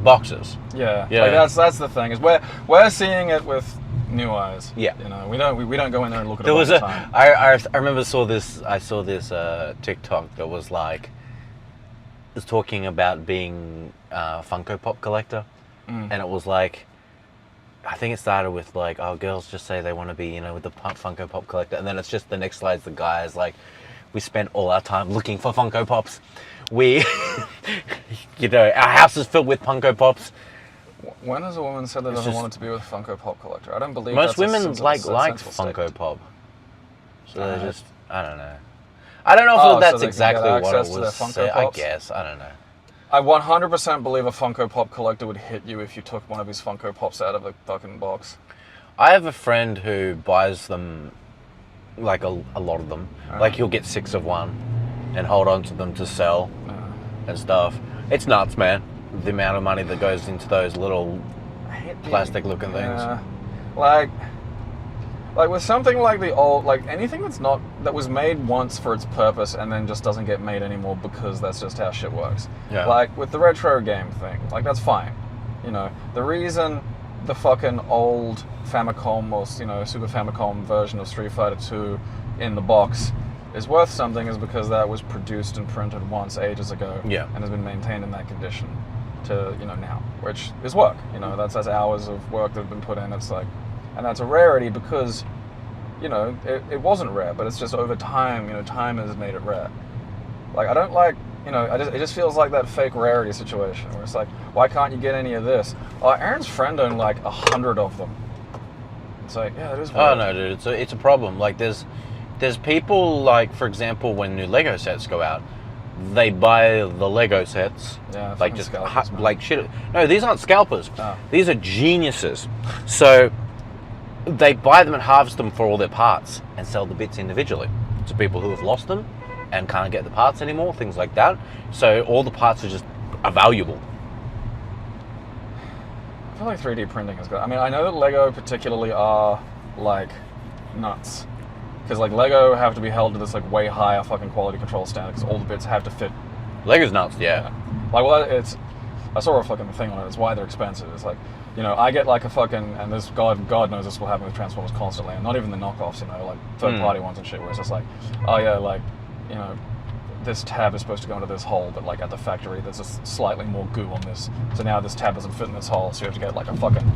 boxes. Yeah. Like, that's the thing, is we're seeing it with new eyes. Yeah. You know, we don't go in there and look at it all the time. I remember I saw this TikTok that was like, was talking about being a Funko Pop collector, and it was like, I think it started with like, oh, girls just say they want to be, you know, with the Funko Pop collector, and then it's just the next slide's the guys like, we spent all our time looking for Funko Pops. We, you know, our house is filled with Funko Pops. When has a woman said that doesn't want to be with a Funko Pop collector? I don't believe most women like Funko Pop, so they're just, I don't know. I don't know if that's exactly what it was. I guess I don't know. I 100% believe a Funko Pop collector would hit you if you took one of his Funko Pops out of a fucking box. I have a friend who buys them, like a lot of them. Like he'll get 6 of one and hold on to them to sell and stuff. It's nuts, man. The amount of money that goes into those little plastic looking things. Like with something like the old, like anything that was made once for its purpose and then just doesn't get made anymore because that's just how shit works. Yeah. Like with the retro game thing, like that's fine. You know, the reason the fucking old Famicom or, you know, Super Famicom version of Street Fighter 2 in the box is worth something is because that was produced and printed once ages ago. Yeah. And has been maintained in that condition to, you know, now, which is work. You know, that's hours of work that have been put in. It's like, and that's a rarity because, you know, it wasn't rare, but it's just over time, you know, time has made it rare. Like, I don't like, you know, it just feels like that fake rarity situation where it's like, why can't you get any of this? Oh, Aaron's friend owned like 100 of them. It's like, yeah, it is weird. Oh no, dude, it's a problem. Like there's people, like, for example, when new Lego sets go out, they buy the Lego sets, like just like shit. No, these aren't scalpers. Oh. These are geniuses. So they buy them and harvest them for all their parts and sell the bits individually to people who have lost them and can't get the parts anymore, things like that. So all the parts are valuable. I feel like 3D printing is good. I mean, I know that Lego particularly are like nuts. Because like Lego have to be held to this like way higher fucking quality control standard because all the bits have to fit. Lego's nuts, yeah. Like, well, I saw a fucking thing on it. It's why they're expensive. It's like, you know, I get like a fucking, and this God knows this will happen with Transformers constantly, and not even the knockoffs, you know, like third-party ones and shit, where it's just like, oh yeah, like, you know, this tab is supposed to go into this hole, but like at the factory, there's just slightly more goo on this, so now this tab doesn't fit in this hole, so you have to get like a fucking,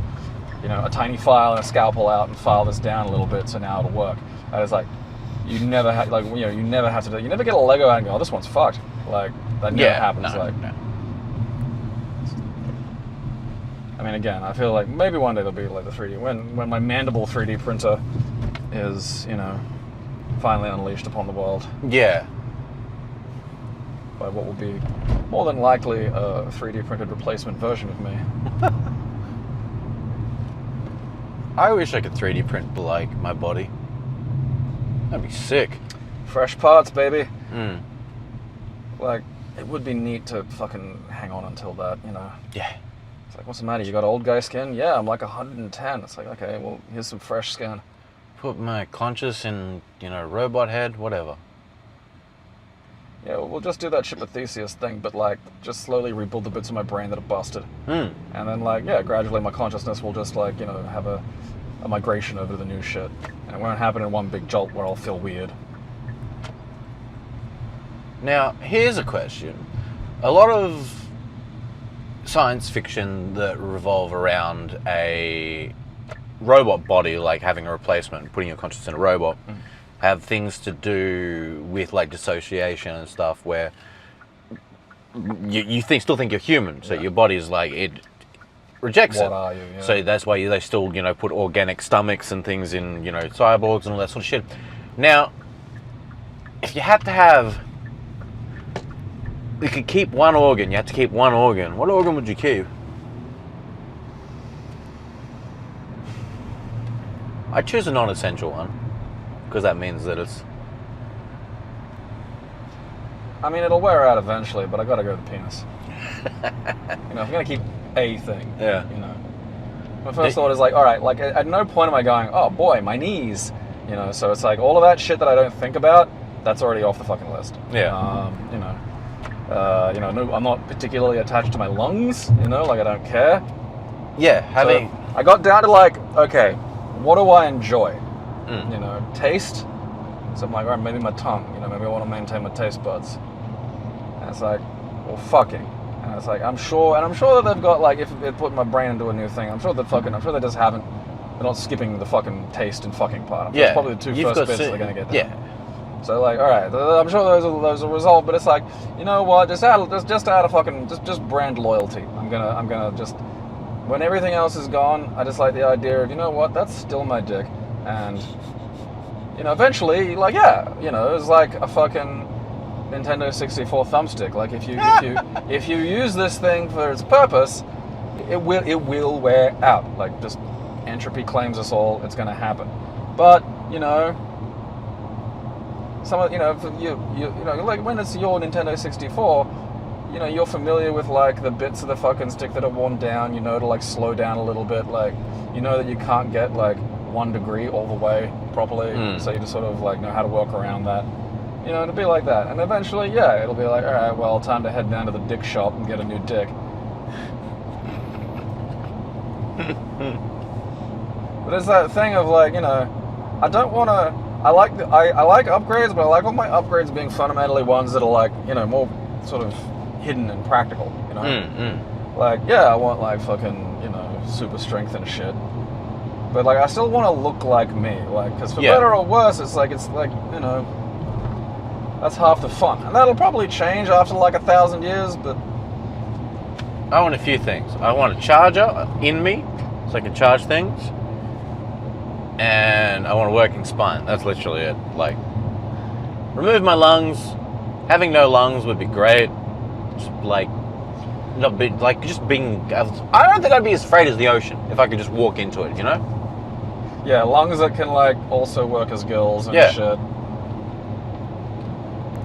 you know, a tiny file and a scalpel out and file this down a little bit, so now it'll work. And it's like, you never have, like, you know, you never have to do, you never get a Lego out and go, oh, this one's fucked. Like, that never happens. No. I mean, again, I feel like maybe one day there'll be like the 3D, when my mandible 3D printer is, you know, finally unleashed upon the world. Yeah. By what will be more than likely a 3D printed replacement version of me. I wish I could 3D print like my body. That'd be sick. Fresh parts, baby. Mm. Like, it would be neat to fucking hang on until that, you know. Yeah. It's like, what's the matter? You got old guy skin? Yeah, I'm like 110. It's like, okay, well, here's some fresh skin. Put my conscious in, you know, robot head, whatever. Yeah, we'll just do that shit with Theseus thing, but like, just slowly rebuild the bits of my brain that are busted. Mm. And then like, yeah, gradually my consciousness will just like, you know, have a migration over to the new shit. And it won't happen in one big jolt where I'll feel weird. Now, here's a question. A lot of science fiction that revolve around a robot body, like having a replacement, putting your conscience in a robot, have things to do with like dissociation and stuff where you still think you're human, so your body's like, it rejects it. What are you? Yeah. So that's why they still, you know, put organic stomachs and things in, you know, cyborgs and all that sort of shit. Now, if you had to have, you could keep one organ, you had to keep one organ, what organ would you keep? I choose a non-essential one because that means that it's. I mean, it'll wear out eventually, but I gotta go with the penis. You know, if I'm gonna keep a thing. Yeah. You know, my first thought is like, all right, like at no point am I going, oh boy, my knees. You know, so it's like all of that shit that I don't think about, that's already off the fucking list. Yeah. You know, no, I'm not particularly attached to my lungs. You know, like I don't care. Yeah, having. So I got down to like, okay, what do I enjoy? Mm. You know, taste. So I'm like, all right, maybe my tongue. You know, maybe I want to maintain my taste buds. And it's like, well, fucking. And it's like, I'm sure that they've got like, if they put my brain into a new thing, I'm sure they just haven't. They're not skipping the fucking taste and fucking part. I'm sure it's probably the two first bits they're gonna get there. Yeah. So like, all right, I'm sure those are resolved, but it's like, you know what? Just out of fucking just brand loyalty. I'm gonna just, when everything else is gone, I just like the idea of, you know what? That's still my dick, and you know, eventually, like, yeah, you know, it's like a fucking Nintendo 64 thumbstick. Like if you use this thing for its purpose, it will wear out. Like just entropy claims us all. It's gonna happen, but you know. Some of, you know, you know, like when it's your Nintendo 64, you know, you're familiar with like the bits of the fucking stick that are worn down, you know, to like slow down a little bit, like, you know that you can't get like 1 degree all the way properly, so you just sort of like know how to work around that, you know, it'll be like that, and eventually, yeah, it'll be like, all right, well, time to head down to the dick shop and get a new dick. But it's that thing of like, you know, I don't want to. I like upgrades, but I like all my upgrades being fundamentally ones that are like, you know, more sort of hidden and practical, you know? Like, yeah, I want like fucking, you know, super strength and shit. But like, I still want to look like me, like, because for better or worse, it's like, you know, that's half the fun. And that'll probably change after like 1,000 years, but... I want a few things. I want a charger in me, so I can charge things. And I want a working spine. That's literally it. Like, remove my lungs. Having no lungs would be great. Just like, not be like just being. I don't think I'd be as afraid as the ocean if I could just walk into it. You know? Yeah, lungs that can like also work as gills and shit.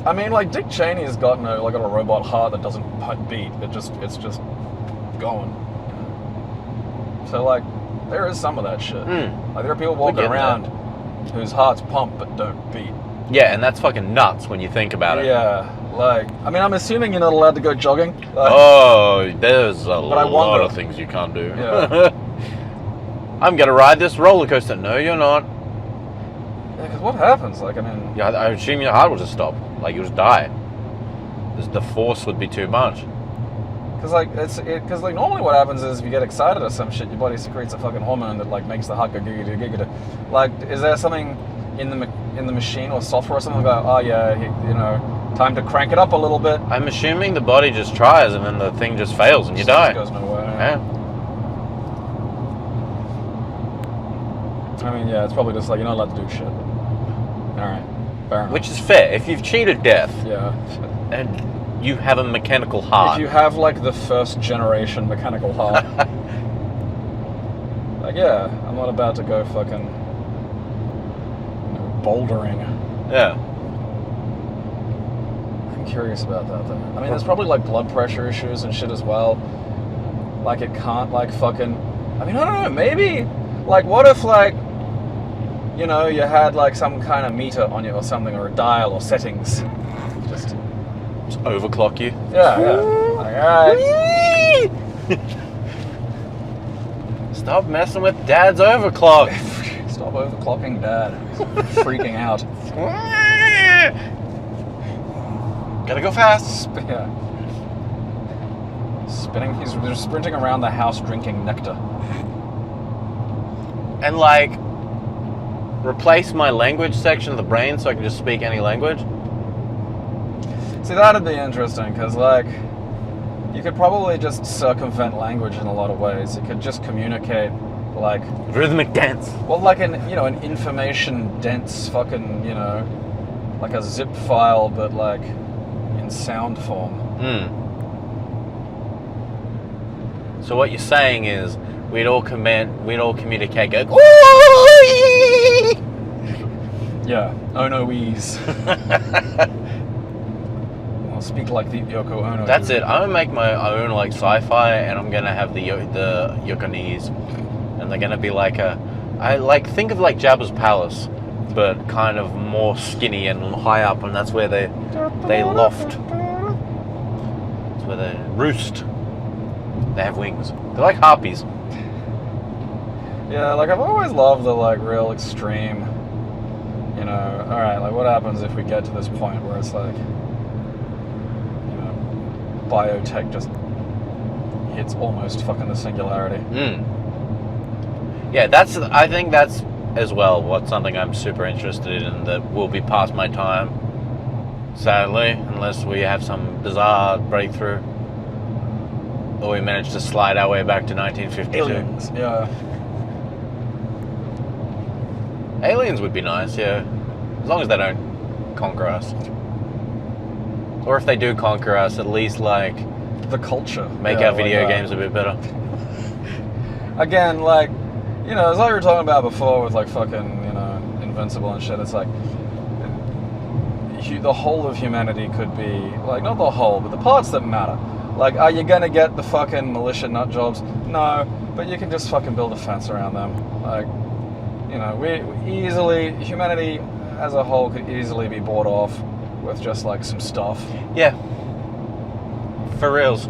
I mean, like Dick Cheney's got got a robot heart that doesn't beat. It's just going. So like. There is some of that shit. Like there are people walking around whose hearts pump but don't beat. Yeah, and that's fucking nuts when you think about it. Yeah, like, I mean, I'm assuming you're not allowed to go jogging. There's a lot of things you can't do. Yeah. I'm gonna ride this roller coaster. No, you're not. Yeah, because what happens? Like, I mean... Yeah, I assume your heart will just stop. Like, you'll just die. The force would be too much. Because like normally what happens is if you get excited or some shit, your body secretes a fucking hormone that like makes the heart go giggity giggity. Like, is there something in the machine or software or something about, oh yeah, you know, time to crank it up a little bit? I'm assuming the body just tries and then the thing just fails and you die. It goes nowhere. Yeah. I mean, yeah, it's probably just like you're not allowed to do shit. All right, fair enough. Which is fair if you've cheated death. Yeah. And you have a mechanical heart. If you have like the first generation mechanical heart. Like, yeah, I'm not about to go fucking bouldering. Yeah. I'm curious about that though. I mean, there's probably like blood pressure issues and shit as well. Like it can't like fucking, I mean, I don't know, maybe like what if like, you know, you had like some kind of meter on you or something, or a dial or settings. Just overclock you. Yeah. Like, alright. Stop messing with Dad's overclock. Stop overclocking Dad. He's freaking out. Gotta go fast. Yeah. Spinning. He's sprinting around the house drinking nectar. And like, replace my language section of the brain so I can just speak any language. See, that'd be interesting, because, like, you could probably just circumvent language in a lot of ways. You could just communicate, like... Rhythmic dance. Well, like an information-dense fucking, you know, like a zip file, but, like, in sound form. So what you're saying is, we'd all communicate, go, Yeah, Ono-ease. I'll speak like the Yoko Ono. That's it. I'm gonna make my own like sci-fi, and I'm gonna have the Yokonese, and they're gonna be like think of like Jabba's palace, but kind of more skinny and high up, and that's where they loft. That's where they roost. They have wings. They're like harpies. Yeah, like I've always loved the like real extreme. You know, all right, like what happens if we get to this point where it's like, you know, biotech just hits almost fucking the singularity. Yeah, I think that's as well something I'm super interested in that will be past my time, sadly, unless we have some bizarre breakthrough or we manage to slide our way back to 1952. Aliens, yeah. Aliens would be nice, yeah. As long as they don't conquer us. Or if they do conquer us, at least like the culture. Make our video games a bit better. Again, like, you know, as like we were talking about before with like fucking, you know, Invincible and shit, it's like the whole of humanity could be, like, not the whole, but the parts that matter. Like, are you gonna get the fucking militia nut jobs? No, but you can just fucking build a fence around them. Like, you know, humanity as a whole could easily be bought off with just like some stuff. Yeah. For reals.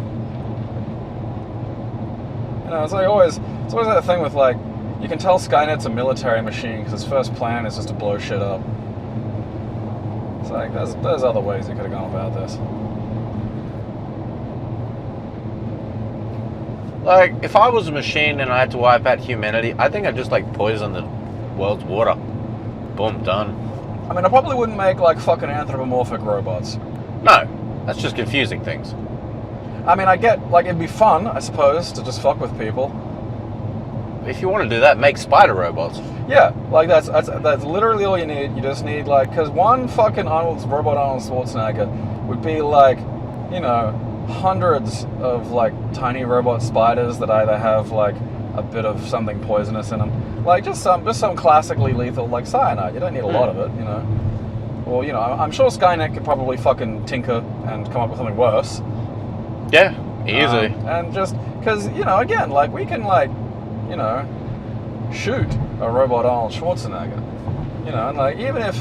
You know, it's always that thing with like, you can tell Skynet's a military machine because its first plan is just to blow shit up. It's like, there's other ways you could have gone about this. Like, if I was a machine and I had to wipe out humanity, I think I'd just like poison the world's water. Boom, done. I mean, I probably wouldn't make like fucking anthropomorphic robots. No, that's just confusing things. I mean, I get, like, it'd be fun, I suppose, to just fuck with people. If you want to do that, make spider robots. Yeah, like that's literally all you need. You just need like, because one fucking robot Arnold Schwarzenegger would be like, you know, hundreds of like tiny robot spiders that either have like a bit of something poisonous in them, like just some classically lethal like cyanide. You don't need a lot of it, you know. Well, you know, I'm sure Skynet could probably fucking tinker and come up with something worse. Yeah, easily. And just because, you know, again, like we can like, you know, shoot a robot Arnold Schwarzenegger, you know, and like even if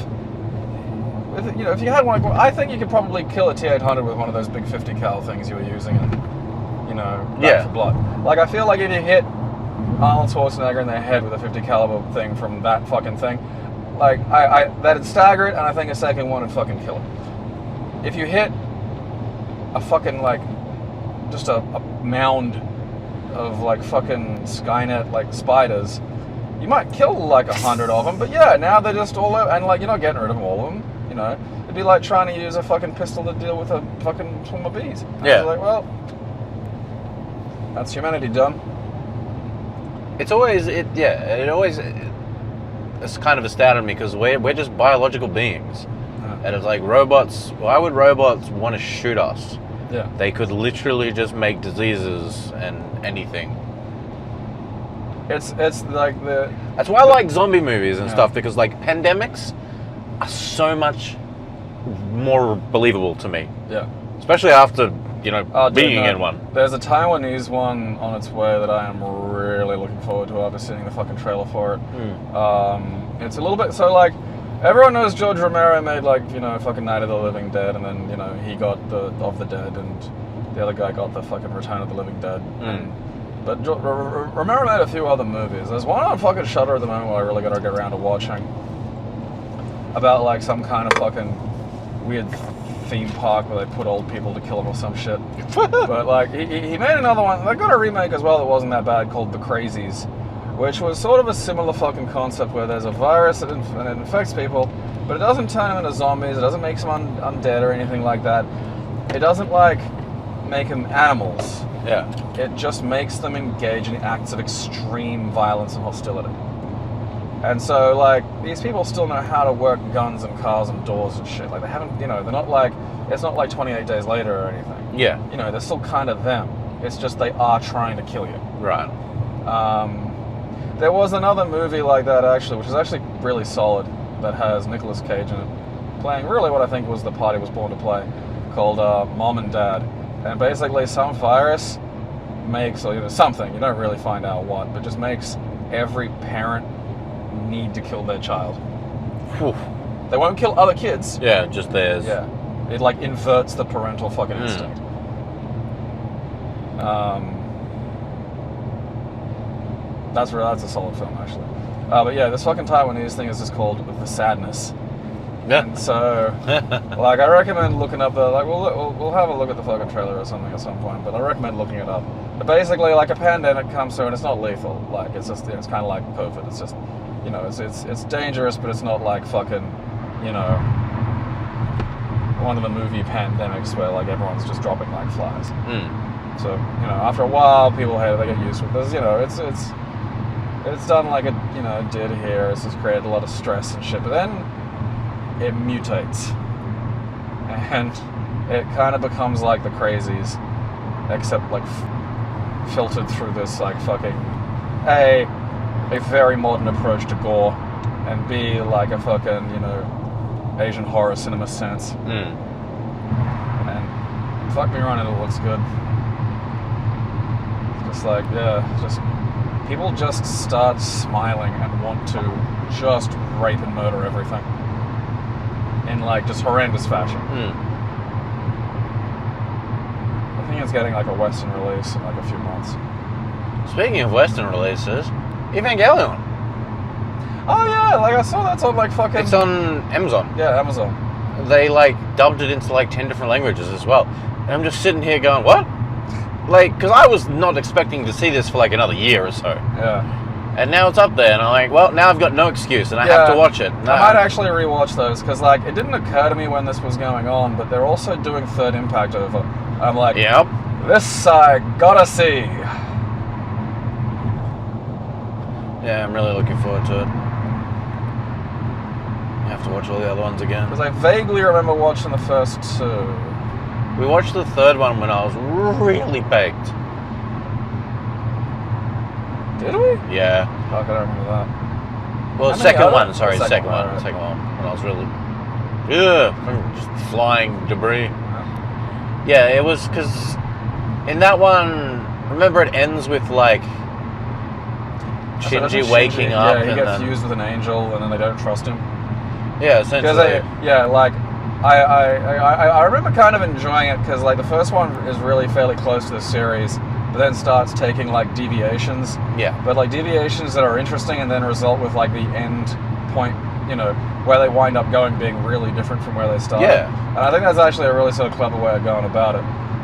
you know, if you had one, I think you could probably kill a T-800 with one of those big 50 cal things you were using, and you know, back for blood. Like I feel like if you hit Arnold Schwarzenegger in the head with a 50 caliber thing from that fucking thing, like that'd stagger it, and I think a second one would fucking kill it. If you hit a fucking like just a mound of like fucking Skynet like spiders, you might kill like 100 of them, but yeah, now they're just all over, and like you're not getting rid of all of them, you know. It'd be like trying to use a fucking pistol to deal with a fucking swarm of bees. Yeah. Like, well, that's humanity done. It's kind of astounded me because we're just biological beings. And it's like robots, why would robots want to shoot us? Yeah. They could literally just make diseases and anything. It's like That's why I like zombie movies and stuff, because like pandemics are so much more believable to me. Yeah. Especially after, you know, being in one. There's a Taiwanese one on its way that I am really looking forward to after seeing the fucking trailer for it. It's a little bit, so like, everyone knows George Romero made like, you know, fucking Night of the Living Dead, and then, you know, he got the Of the Dead, and the other guy got the fucking Return of the Living Dead. But Romero made a few other movies. There's one on fucking Shudder at the moment where I really gotta get around to watching, about like some kind of fucking weird theme park where they put old people to kill them or some shit. But like, he made another one, they got a remake as well that wasn't that bad, called The Crazies, which was sort of a similar fucking concept where there's a virus and it infects people, but it doesn't turn them into zombies, it doesn't make them undead or anything like that. It doesn't like make them animals. Yeah. It just makes them engage in acts of extreme violence and hostility. And so like, these people still know how to work guns and cars and doors and shit. Like they haven't, you know, they're not like, it's not like 28 Days Later or anything. Yeah. You know, they're still kind of them. It's just they are trying to kill you. Right. There was another movie like that actually, which is actually really solid, that has Nicolas Cage in it, playing really what I think was the part he was born to play, called Mom and Dad. And basically some virus makes, or something, you don't really find out what, but just makes every parent need to kill their child. Whew. They won't kill other kids. Yeah, just theirs. Yeah. It like inverts the parental fucking instinct. That's a solid film actually. But yeah, this fucking Taiwanese thing is just called The Sadness. Yeah. And so, like, I recommend looking up the, like, we'll have a look at the fucking trailer or something at some point, but I recommend looking it up. But basically, like, a pandemic comes through and it's not lethal. Like, it's just, it's kind of like COVID. It's just, it's dangerous, but it's not like fucking, one of the movie pandemics where, like, everyone's just dropping like flies. So, after a while, people hate it, they get used to it. There's, it's done like it, did here. It's just created a lot of stress and shit. But then it mutates, and it kind of becomes like the crazies, except like filtered through this like fucking a very modern approach to gore, and B, like a fucking Asian horror cinema sense. And fuck me running, it looks good. Just like, just people just start smiling and want to just rape and murder everything in like just horrendous fashion. I think it's getting like a Western release in like a few months. Speaking of Western releases, Evangelion. Oh yeah, like I saw that's on like fucking... It's on Amazon. Yeah, Amazon. They like dubbed it into like 10 different languages as well. And I'm just sitting here going, what? Like, because I was not expecting to see this for like another year or so. Yeah. And now it's up there, and I'm like, well, now I've got no excuse, and I have to watch it. No. I might actually rewatch those, because like, it didn't occur to me when this was going on, but they're also doing Third Impact over. I'm like, yep. This I gotta see. Yeah, I'm really looking forward to it. I have to watch all the other ones again. Because I vaguely remember watching the first two. We watched the third one when I was really baked. Did we? Yeah. Fuck, I don't remember that. Well, second one. Sorry, second one. Right. Second one. When I was really... just flying debris. Yeah, it was because in that one, remember it ends with like Shinji waking up. Yeah, he gets fused with an angel, and then they don't trust him. Yeah, essentially. I remember kind of enjoying it because like the first one is really fairly close to the series, but then starts taking like deviations. Yeah. But like deviations that are interesting and then result with like the end point, where they wind up going being really different from where they started. Yeah. And I think that's actually a really sort of clever way of going about it.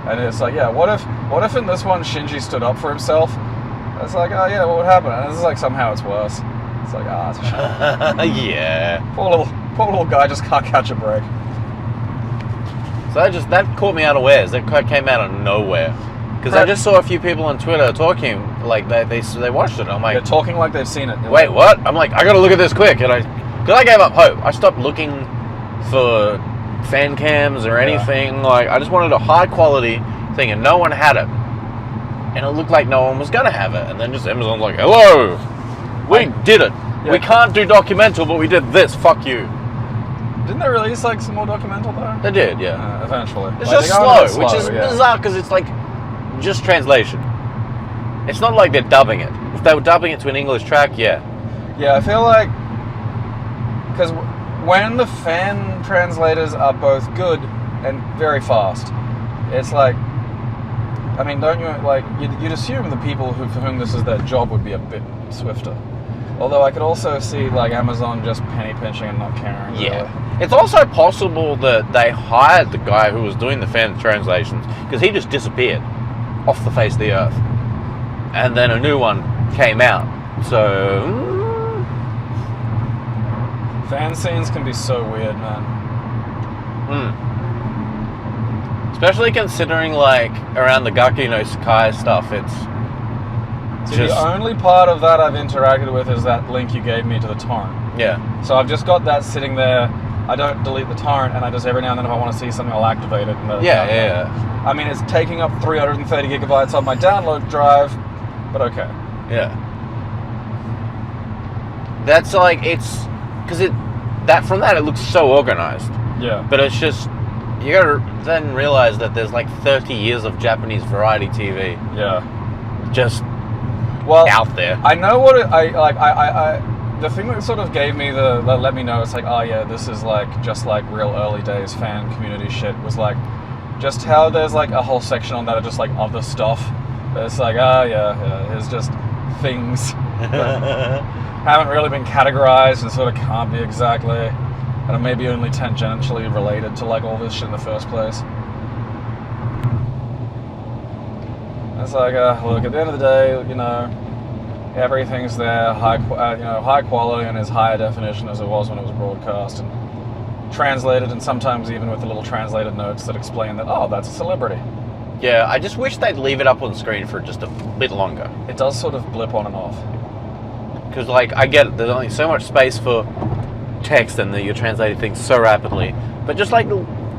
And it's like, yeah, what if in this one Shinji stood up for himself? It's like, oh yeah, what would happen? And this is like somehow it's worse. It's like, it's a shame. Yeah. Poor little guy just can't catch a break. So that caught me unawares. That came out of nowhere. Because I just saw a few people on Twitter talking, like they watched it. I'm like, they're talking like they've seen it. Wait, what? I'm like, I gotta look at this quick. And because I gave up hope. I stopped looking for fan cams or anything. Like, I just wanted a high quality thing, and no one had it. And it looked like no one was gonna have it. And then just Amazon's like, hello, we did it. Yeah. We can't do documental, but we did this. Fuck you. Didn't they release like some more documental though? They did, yeah. Eventually. It's just slow, which is bizarre because it's like just translation. It's not like they're dubbing it. If they were dubbing it to an English track, yeah. Yeah, I feel like because when the fan translators are both good and very fast, it's like, I mean, don't you like you'd assume the people for whom this is their job would be a bit swifter. Although I could also see like Amazon just penny pinching and not caring. Yeah. Really. It's also possible that they hired the guy who was doing the fan translations because he just disappeared off the face of the earth. And then a new one came out. So... Fan scenes can be so weird, man. Especially considering like around the Gaki no Sakai stuff, it's... The only part of that I've interacted with is that link you gave me to the torrent. Yeah. So I've just got that sitting there. I don't delete the torrent, and I just every now and then if I want to see something, I'll activate it. And yeah. I mean, it's taking up 330 gigabytes on my download drive, but okay. Yeah. That's like, it's, because from that it looks so organized. Yeah. But it's just, you gotta then realize that there's like 30 years of Japanese variety TV. Yeah. Just out there. I know what the thing that sort of gave me that let me know it's like, oh yeah, this is like just like real early days fan community shit, was like just how there's like a whole section on that of just like other stuff. It's like, here's just things that haven't really been categorized and sort of can't be exactly, and are maybe only tangentially related to like all this shit in the first place. It's like, look, at the end of the day, you know, everything's there, high quality and as high a definition as it was when it was broadcast and translated, and sometimes even with the little translated notes that explain that, oh, that's a celebrity. Yeah, I just wish they'd leave it up on screen for just a bit longer. It does sort of blip on and off. Because, like, I get it, there's only so much space for text and you're translating things so rapidly. But just, like,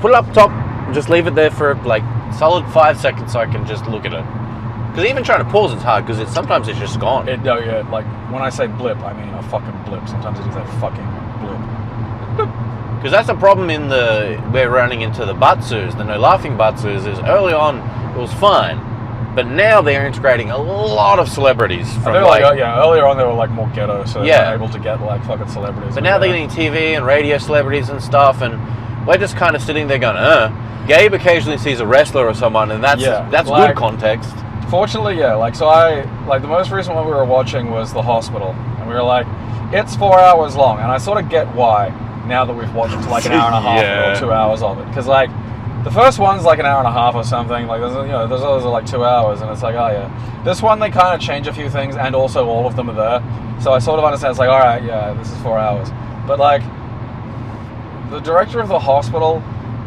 put it up top and just leave it there for, like, solid 5 seconds so I can just look at it. Because even trying to pause it's hard, because sometimes it's just gone. Like, when I say blip, I mean a fucking blip. Sometimes it is a fucking blip. Because that's a problem we're running into the Batsus, the no laughing Batsus, is early on it was fine, but now they're integrating a lot of celebrities from earlier on they were like more ghetto, so they were able to get like fucking celebrities. But now they're getting TV and radio celebrities and stuff, and we're just kind of sitting there going, Gabe occasionally sees a wrestler or someone, and that's like, good context. Fortunately, the most recent one we were watching was The Hospital, and we were like, it's 4 hours long, and I sort of get why now that we've watched like an hour and a half or 2 hours of it, because like the first one's like an hour and a half or something, like there's others are like 2 hours, and it's like, oh yeah, this one they kind of change a few things, and also all of them are there, so I sort of understand. It's like, all right, yeah, this is 4 hours, but like the director of The Hospital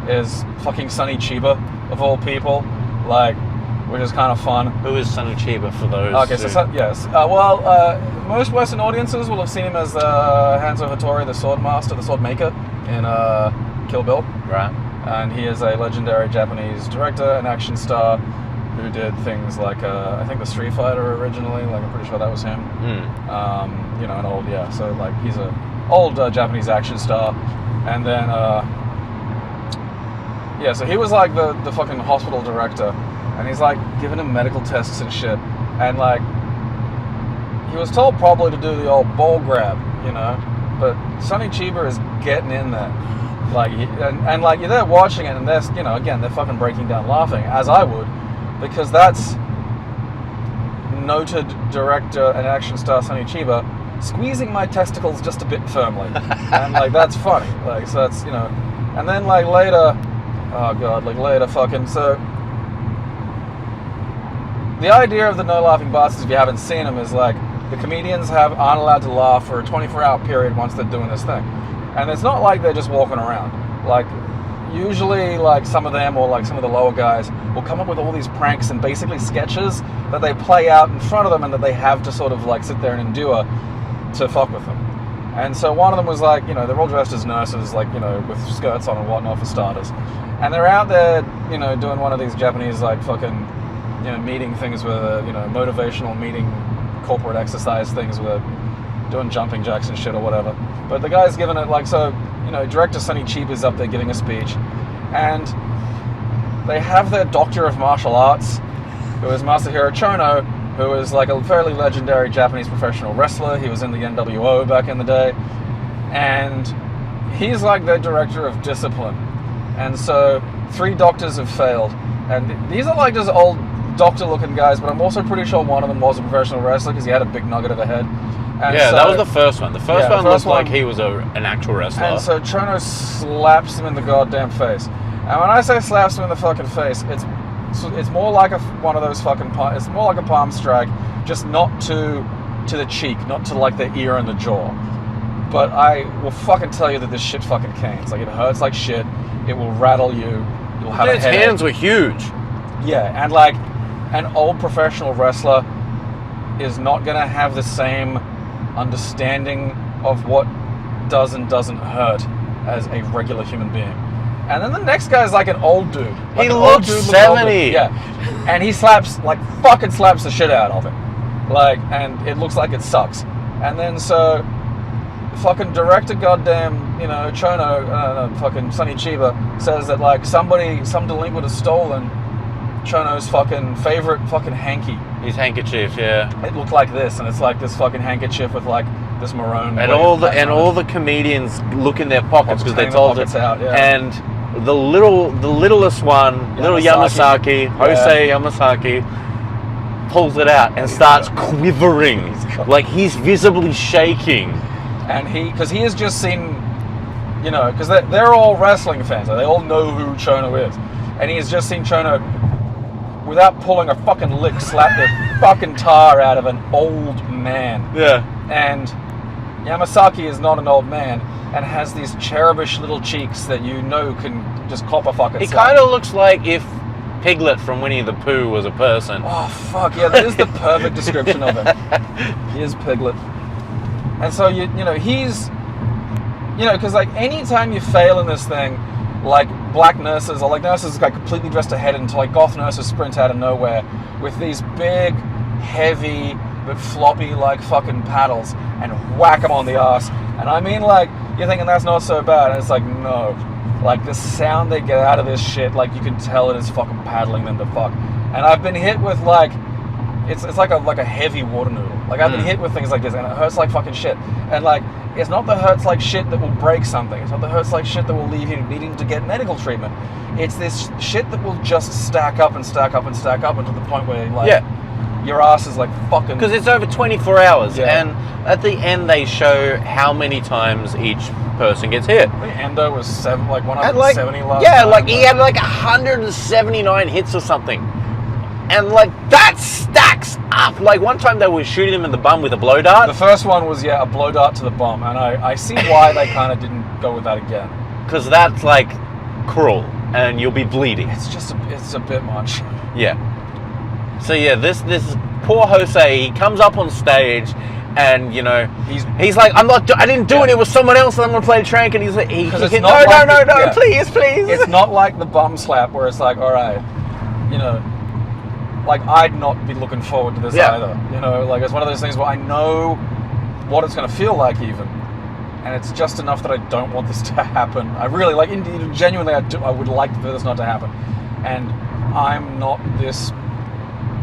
is fucking Sonny Chiba of all people, like, which is kind of fun. Who is Sonny Chiba for those? Okay, yes. Most Western audiences will have seen him as Hanzo Hattori, the sword master, the sword maker in Kill Bill. Right. And he is a legendary Japanese director and action star who did things like, I think the Street Fighter originally, like I'm pretty sure that was him. An old, so like he's a old Japanese action star. And then, so he was like the fucking hospital director. And he's like giving him medical tests and shit, and like he was told probably to do the old ball grab, but Sonny Chiba is getting in there, like, and like you're there watching it, and they're they're fucking breaking down laughing, as I would, because that's noted director and action star Sonny Chiba squeezing my testicles just a bit firmly, and like that's funny, like, so that's and then like later, so. The idea of the no laughing Bastards, if you haven't seen them, is like the comedians aren't allowed to laugh for a 24-hour period once they're doing this thing, and it's not like they're just walking around. Like usually, like some of them or like some of the lower guys will come up with all these pranks and basically sketches that they play out in front of them and that they have to sort of like sit there and endure to fuck with them. And so one of them was like, they're all dressed as nurses, like with skirts on and whatnot for starters, and they're out there, doing one of these Japanese like fucking. Meeting things with motivational meeting, corporate exercise things with doing jumping jacks and shit or whatever. But the guy's giving it like, so, director Sonny Chiba is up there giving a speech, and they have their doctor of martial arts, who is Masahiro Chono, who is like a fairly legendary Japanese professional wrestler. He was in the NWO back in the day, and he's like their director of discipline. And so 3 doctors have failed, and these are like just old doctor-looking guys, but I'm also pretty sure one of them was a professional wrestler because he had a big nugget of a head. And that was the first one. The first one looked like he was an actual wrestler. And so Chono slaps him in the goddamn face. And when I say slaps him in the fucking face, it's more like one of those fucking it's more like a palm strike, just not to the cheek, not to like the ear and the jaw. But I will fucking tell you that this shit fucking canes. Like, it hurts like shit. It will rattle you. You'll have a headache. His hands were huge. Yeah, and like an old professional wrestler is not going to have the same understanding of what does and doesn't hurt as a regular human being. And then the next guy's like an old dude. Like he looks 70. Yeah. And he fucking slaps the shit out of it. Like, and it looks like it sucks. And then so fucking director goddamn, you know, Chono, fucking Sonny Chiba says that like some delinquent has stolen Chono's fucking favorite fucking hanky. His handkerchief, yeah. It looked like this, and it's like this fucking handkerchief with like this maroon. And all the comedians look in their pockets because they told it. Out, yeah. And the littlest one, little Yamasaki, Jose Yamasaki, pulls it out and starts quivering, like he's visibly shaking. And because he has just seen, you know, because they're all wrestling fans, they all know who Chono is, and he has just seen Chono, without pulling a fucking lick, slap the fucking tar out of an old man. Yeah. And Yamasaki is not an old man and has these cherubish little cheeks that you know can just cop a fucking He slap. kind of looks like if Piglet from Winnie the Pooh was a person. Oh, fuck, yeah, that is the perfect description of him. He is Piglet. And so, you know, he's, you know, because, like, anytime you fail in this thing, like, black nurses, or, like, nurses, like, completely dressed ahead into, like, goth nurses sprint out of nowhere with these big, heavy, but floppy, like, fucking paddles and whack them on the ass. And I mean, like, you're thinking that's not so bad, and it's like, no. Like, the sound they get out of this shit, like, you can tell it is fucking paddling them to fuck. And I've been hit with, like, it's like a heavy water noodle. Like, I've been hit with things like this, and it hurts like fucking shit. And, like, it's not the hurts like shit that will break something. It's not the hurts like shit that will leave you needing to get medical treatment. It's this shit that will just stack up and stack up and stack up until the point where, like, your ass is, like, fucking... Because it's over 24 hours, yeah. and at the end they show how many times each person gets hit. I think Endo was 170 last yeah, time. like he had like 179 hits or something. And like that stacks up. Like one time they were shooting him in the bum with a blow dart. The first one was, a blow dart to the bum, and I see why they kind of didn't go with that again. Because that's like cruel, and you'll be bleeding. It's a bit much. Yeah. So yeah, this poor Jose, he comes up on stage, and you know he's like, I didn't do it. It was someone else, and I'm gonna play Trank, and he's like, no, please. It's not like the bum slap where it's like, all right, you know, like I'd not be looking forward to this either. You know, like it's one of those things where I know what it's gonna feel like even, and it's just enough that I don't want this to happen. I really like, indeed, genuinely, I would like for this not to happen, and I'm not this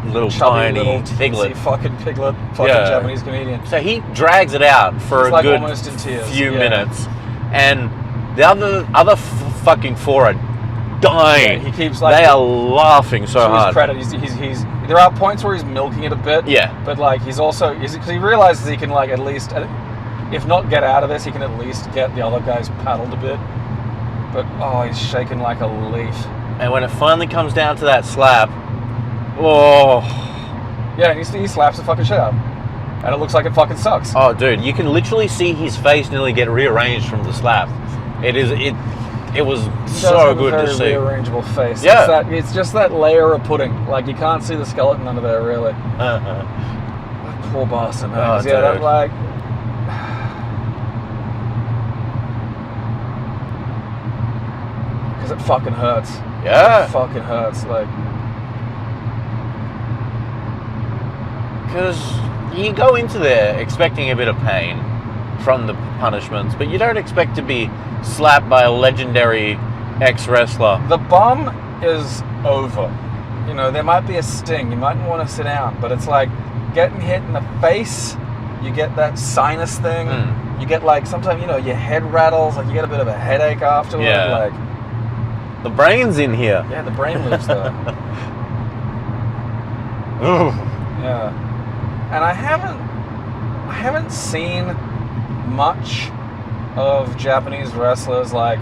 little chubby, tiny piglet, fucking Japanese comedian. So he drags it out for He's a like good almost in tears. few minutes, and the other fucking four are dying. Yeah, he keeps like, they are laughing so hard. To his credit, he's there are points where he's milking it a bit. Yeah, but like he's also because he realizes he can like at least, if not get out of this, he can at least get the other guys paddled a bit. But he's shaking like a leaf. And when it finally comes down to that slap. Oh. Yeah, and he slaps the fucking shit out. And it looks like it fucking sucks. Oh, dude, you can literally see his face nearly get rearranged from the slap. It was so good to see. He does have a very rearrangeable face. Yeah. It's just that layer of pudding. Like, you can't see the skeleton under there, really. That poor bastard, man. Oh, yeah, that, like... Because it fucking hurts. Yeah. It fucking hurts, like... Because you go into there expecting a bit of pain from the punishments, but you don't expect to be slapped by a legendary ex-wrestler. The bum is over. You know, there might be a sting. You mightn't want to sit down, but it's like getting hit in the face. You get that sinus thing. You get like, sometimes, you know, your head rattles. Like you get a bit of a headache afterward. Yeah. Like, the brain's in here. yeah, the brain moves though. Yeah. And I haven't seen much of Japanese wrestlers like,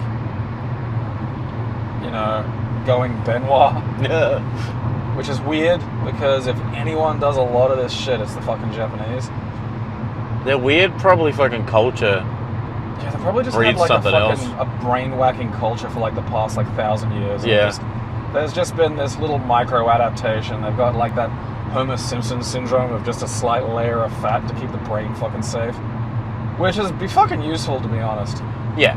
you know, going Benoit. Yeah. Which is weird because if anyone does a lot of this shit, it's the fucking Japanese. They're weird, probably fucking culture. Yeah, they probably just breeds had like something a brain-whacking culture for like the past like 1,000 years. Yeah. There's just been this little micro-adaptation. They've got like that Homer Simpson syndrome of just a slight layer of fat to keep the brain fucking safe. Which is be fucking useful, to be honest. Yeah.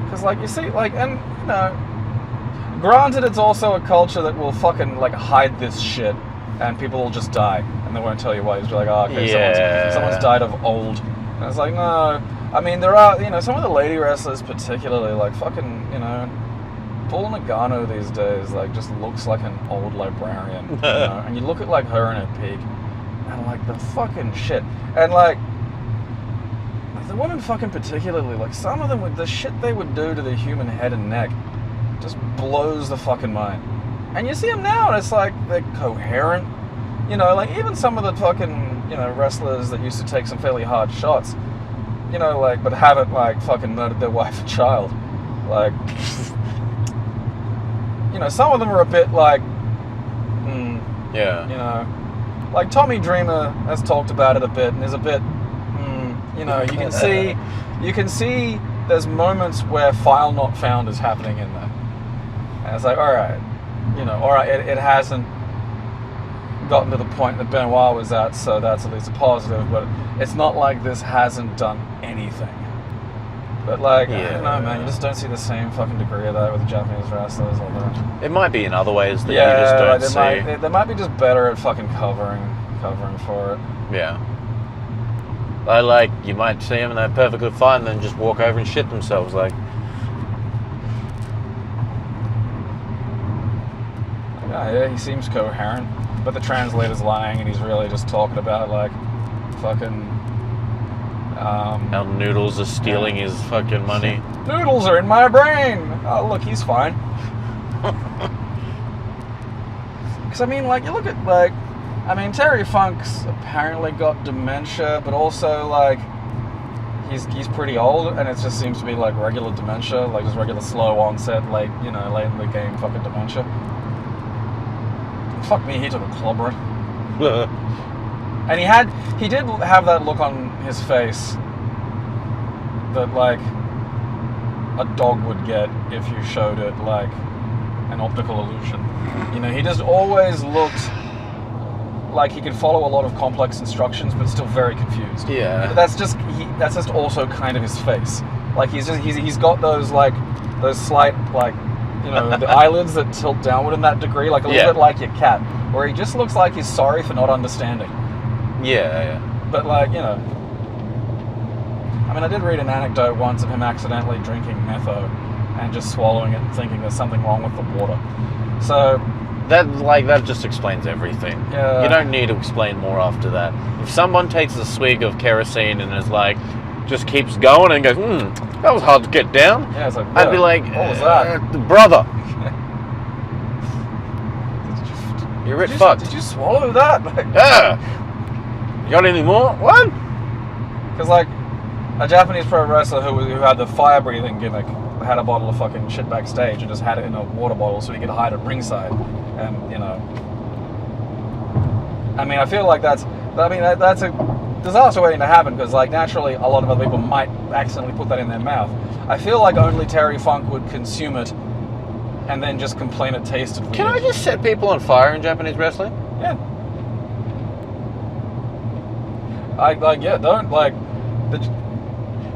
Because like, you see, like, and, you know, granted it's also a culture that will fucking like hide this shit and people will just die and they won't tell you why. It's like, oh, okay, Yeah. someone's died of old And it's like, no. I mean, there are, you know, some of the lady wrestlers particularly, like fucking, you know, Paul Nagano these days, like, just looks like an old librarian, you know? And you look at, like, her in her peak, and, like, the fucking shit. And, like the women fucking particularly, like, some of them, with the shit they would do to the human head and neck just blows the fucking mind. And you see them now, and it's like, they're coherent. You know, like, even some of the fucking, you know, wrestlers that used to take some fairly hard shots, you know, like, but haven't, like, fucking murdered their wife and child. Like, you know, some of them are a bit like, yeah. You know, like Tommy Dreamer has talked about it a bit, and is a bit, you know, you can see there's moments where file not found is happening in there. And it's like, all right, you know, all right, it hasn't gotten to the point that Benoit was at, so that's at least a positive, but it's not like this hasn't done anything. But, like, I don't know, man, you just don't see the same fucking degree of that with the Japanese wrestlers. It might be in other ways that you just don't see. They might be just better at fucking covering for it. Yeah. Like, you might see them and they're perfectly fine, and then just walk over and shit themselves, like. Yeah, he seems coherent, but the translator's lying, and he's really just talking about, like, fucking... how Noodles are stealing his fucking money. Noodles are in my brain! Oh, look, he's fine. Because, I mean, like, you look at, like... I mean, Terry Funk's apparently got dementia, but also, like... He's pretty old, and it just seems to be, like, regular dementia. Like, just regular slow onset, late in the game fucking dementia. Fuck me, he took a clobber. And he did have that look on his face that, like, a dog would get if you showed it, like, an optical illusion. You know, he just always looked like he could follow a lot of complex instructions, but still very confused. Yeah. But that's just also kind of his face. Like, he's got those slight, like, you know, the eyelids that tilt downward in that degree, like a little bit like your cat, where he just looks like he's sorry for not understanding. Yeah. But, like, you know, I mean, I did read an anecdote once of him accidentally drinking metho and just swallowing it and thinking there's something wrong with the water. So that just explains everything. Yeah. You don't need to explain more after that. If someone takes a swig of kerosene and is like, just keeps going and goes, that was hard to get down. Yeah, it's like, I'd be like, what was that? Brother. You're a bit fucked. Did you swallow that? Yeah. You got any more? What? Because, like, a Japanese pro wrestler who had the fire breathing gimmick had a bottle of fucking shit backstage and just had it in a water bottle so he could hide at ringside. And, you know, I mean, I feel like that's a disaster waiting to happen, because, like, naturally a lot of other people might accidentally put that in their mouth. I feel like only Terry Funk would consume it and then just complain it tasted weird. Can I just set people on fire in Japanese wrestling? Yeah.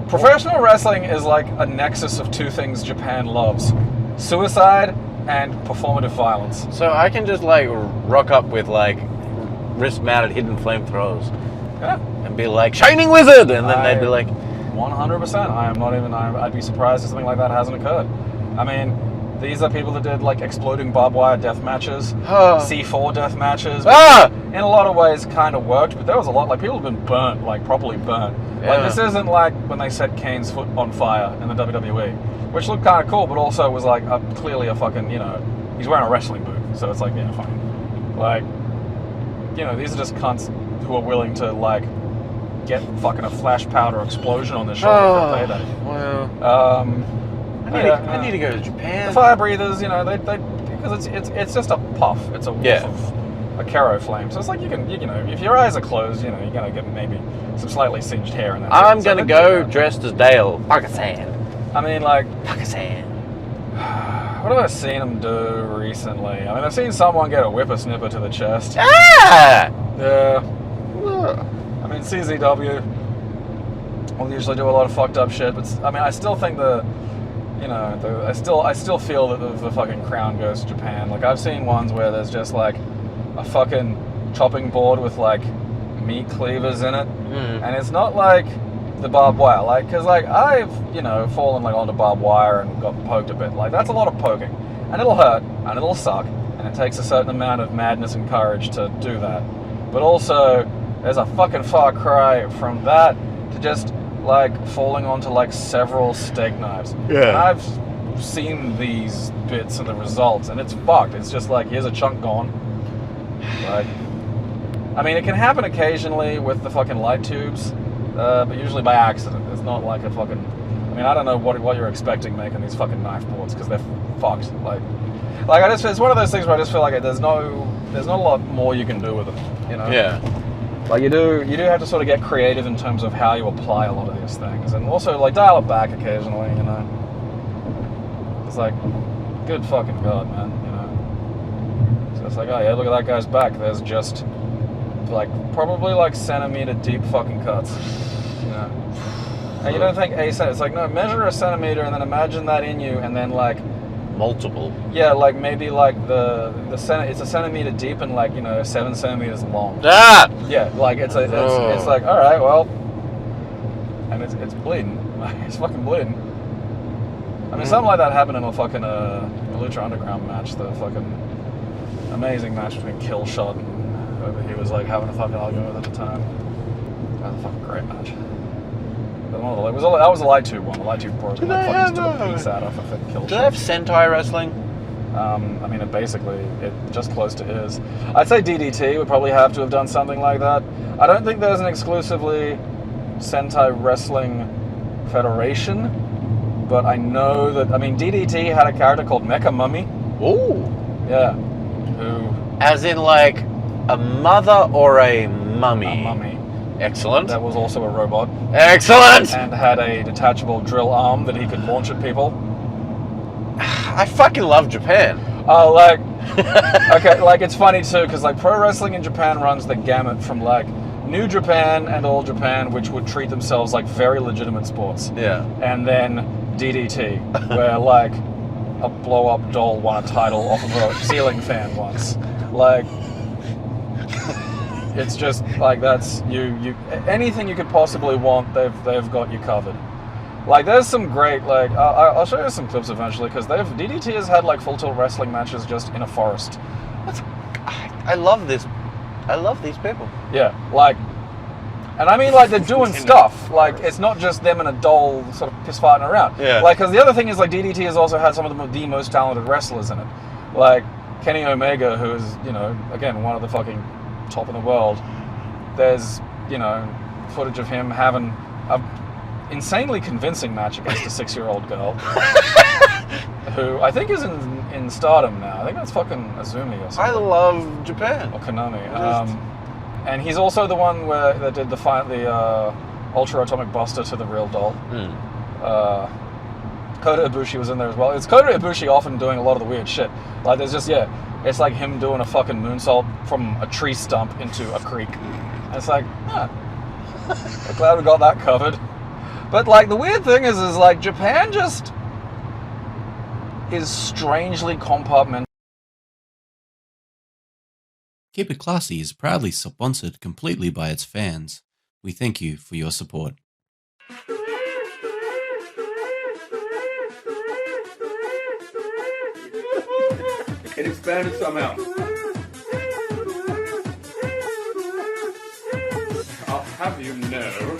Professional wrestling is like a nexus of two things Japan loves: suicide and performative violence. So I can just, like, rock up with, like, wrist-mounted hidden flamethrowers. Yeah. And be like, Shining Wizard! And then they'd be like... 100%. I'd be surprised if something like that hasn't occurred. I mean, these are people that did, like, exploding barbed wire death matches, C4 death matches. In a lot of ways kind of worked, but there was a lot, like, people have been burnt, like, properly burnt. Yeah. Like, this isn't like when they set Kane's foot on fire in the WWE, which looked kind of cool, but also was, like, clearly a fucking, you know, he's wearing a wrestling boot, so it's like, yeah, fine. Like, you know, these are just cunts who are willing to, like, get fucking a flash powder explosion on their shoulder for a payday. Well... I need to go to Japan. The fire breathers, you know, they because it's just a puff. It's a whiff of a Kero flame. So it's like you know, if your eyes are closed, you know, you're gonna get maybe some slightly singed hair in that. I'm gonna go dressed as Dale. Pakistan. I mean, like, Pakistan. what have I seen them do recently? I mean, I've seen someone get a whippersnipper to the chest. Ah! Yeah. I mean, CZW will usually do a lot of fucked up shit, but I mean, I still think I still feel that the fucking crown goes to Japan. Like, I've seen ones where there's just, like, a fucking chopping board with, like, meat cleavers in it. And it's not like the barbed wire, like, because like I've fallen like onto barbed wire and got poked a bit. Like that's a lot of poking, and it'll hurt and it'll suck, and it takes a certain amount of madness and courage to do that. But also, there's a fucking far cry from that to just like falling onto like several steak knives. Yeah. And I've seen these bits and the results, and it's fucked. It's just like, here's a chunk gone. Like, I mean, it can happen occasionally with the fucking light tubes, but usually by accident. It's not like a fucking... I mean, I don't know what you're expecting making these fucking knife boards, because they're fucked. Like I just, it's one of those things where I just feel like there's not a lot more you can do with them, you know? Yeah. Like you do have to sort of get creative in terms of how you apply a lot of these things, and also like dial it back occasionally, you know? It's like, good fucking God, man, you know? So it's like, oh yeah, look at that guy's back. There's just like probably like centimeter deep fucking cuts, you know? And you don't think it's like, no, measure a centimeter and then imagine that in you, and then like multiple. Yeah, like maybe like it's a centimeter deep and like 7 centimeters long. Ah! Yeah, like it's like, all right, well, and it's bleeding. It's fucking bleeding. I mean, something like that happened in a fucking Lucha Underground match. The fucking amazing match between Killshot and whoever he was like having a fucking argument with at the time. That was a fucking great match. That was a light tube one. The light tube broke and like fucking took a piece out of a fucking Killshot. Do they have Sentai wrestling? I mean, it just close to is. I'd say DDT would probably have to have done something like that. I don't think there's an exclusively Sentai Wrestling Federation, but I know that, I mean, DDT had a character called Mecha Mummy. Ooh. Yeah. Who... As in, like, a mother or a mummy? A mummy. Excellent. That was also a robot. Excellent! And had a detachable drill arm that he could launch at people. I fucking love Japan. Oh, like... okay, like, it's funny, too, because, like, pro wrestling in Japan runs the gamut from, like, New Japan and Old Japan, which would treat themselves like very legitimate sports. Yeah. And then DDT, where, like, a blow-up doll won a title off of a ceiling fan once. Like... It's just like that's you anything you could possibly want, they've got you covered. Like there's some great like I'll show you some clips eventually, because DDT has had like full tilt wrestling matches just in a forest. I love this. I love these people. Yeah, like, and I mean like they're doing stuff. Like it's not just them and a doll sort of piss farting around. Yeah. Like because the other thing is like DDT has also had some of the most talented wrestlers in it. Like Kenny Omega, who is again one of the fucking top in the world. There's footage of him having a insanely convincing match against a 6-year-old girl who I think is in Stardom now. I think that's fucking Azumi or something. I love Japan. Or Konami. And he's also the one that did the Ultra Atomic Buster to the real doll. Kota Ibushi was in there as well. It's Kota Ibushi often doing a lot of the weird shit. Like there's just it's like him doing a fucking moonsault from a tree stump into a creek. And it's like, I'm glad we got that covered. But like the weird thing is like Japan just is strangely compartmentalized. Keep It Classy is proudly sponsored completely by its fans. We thank you for your support. It expanded somehow. I'll have you know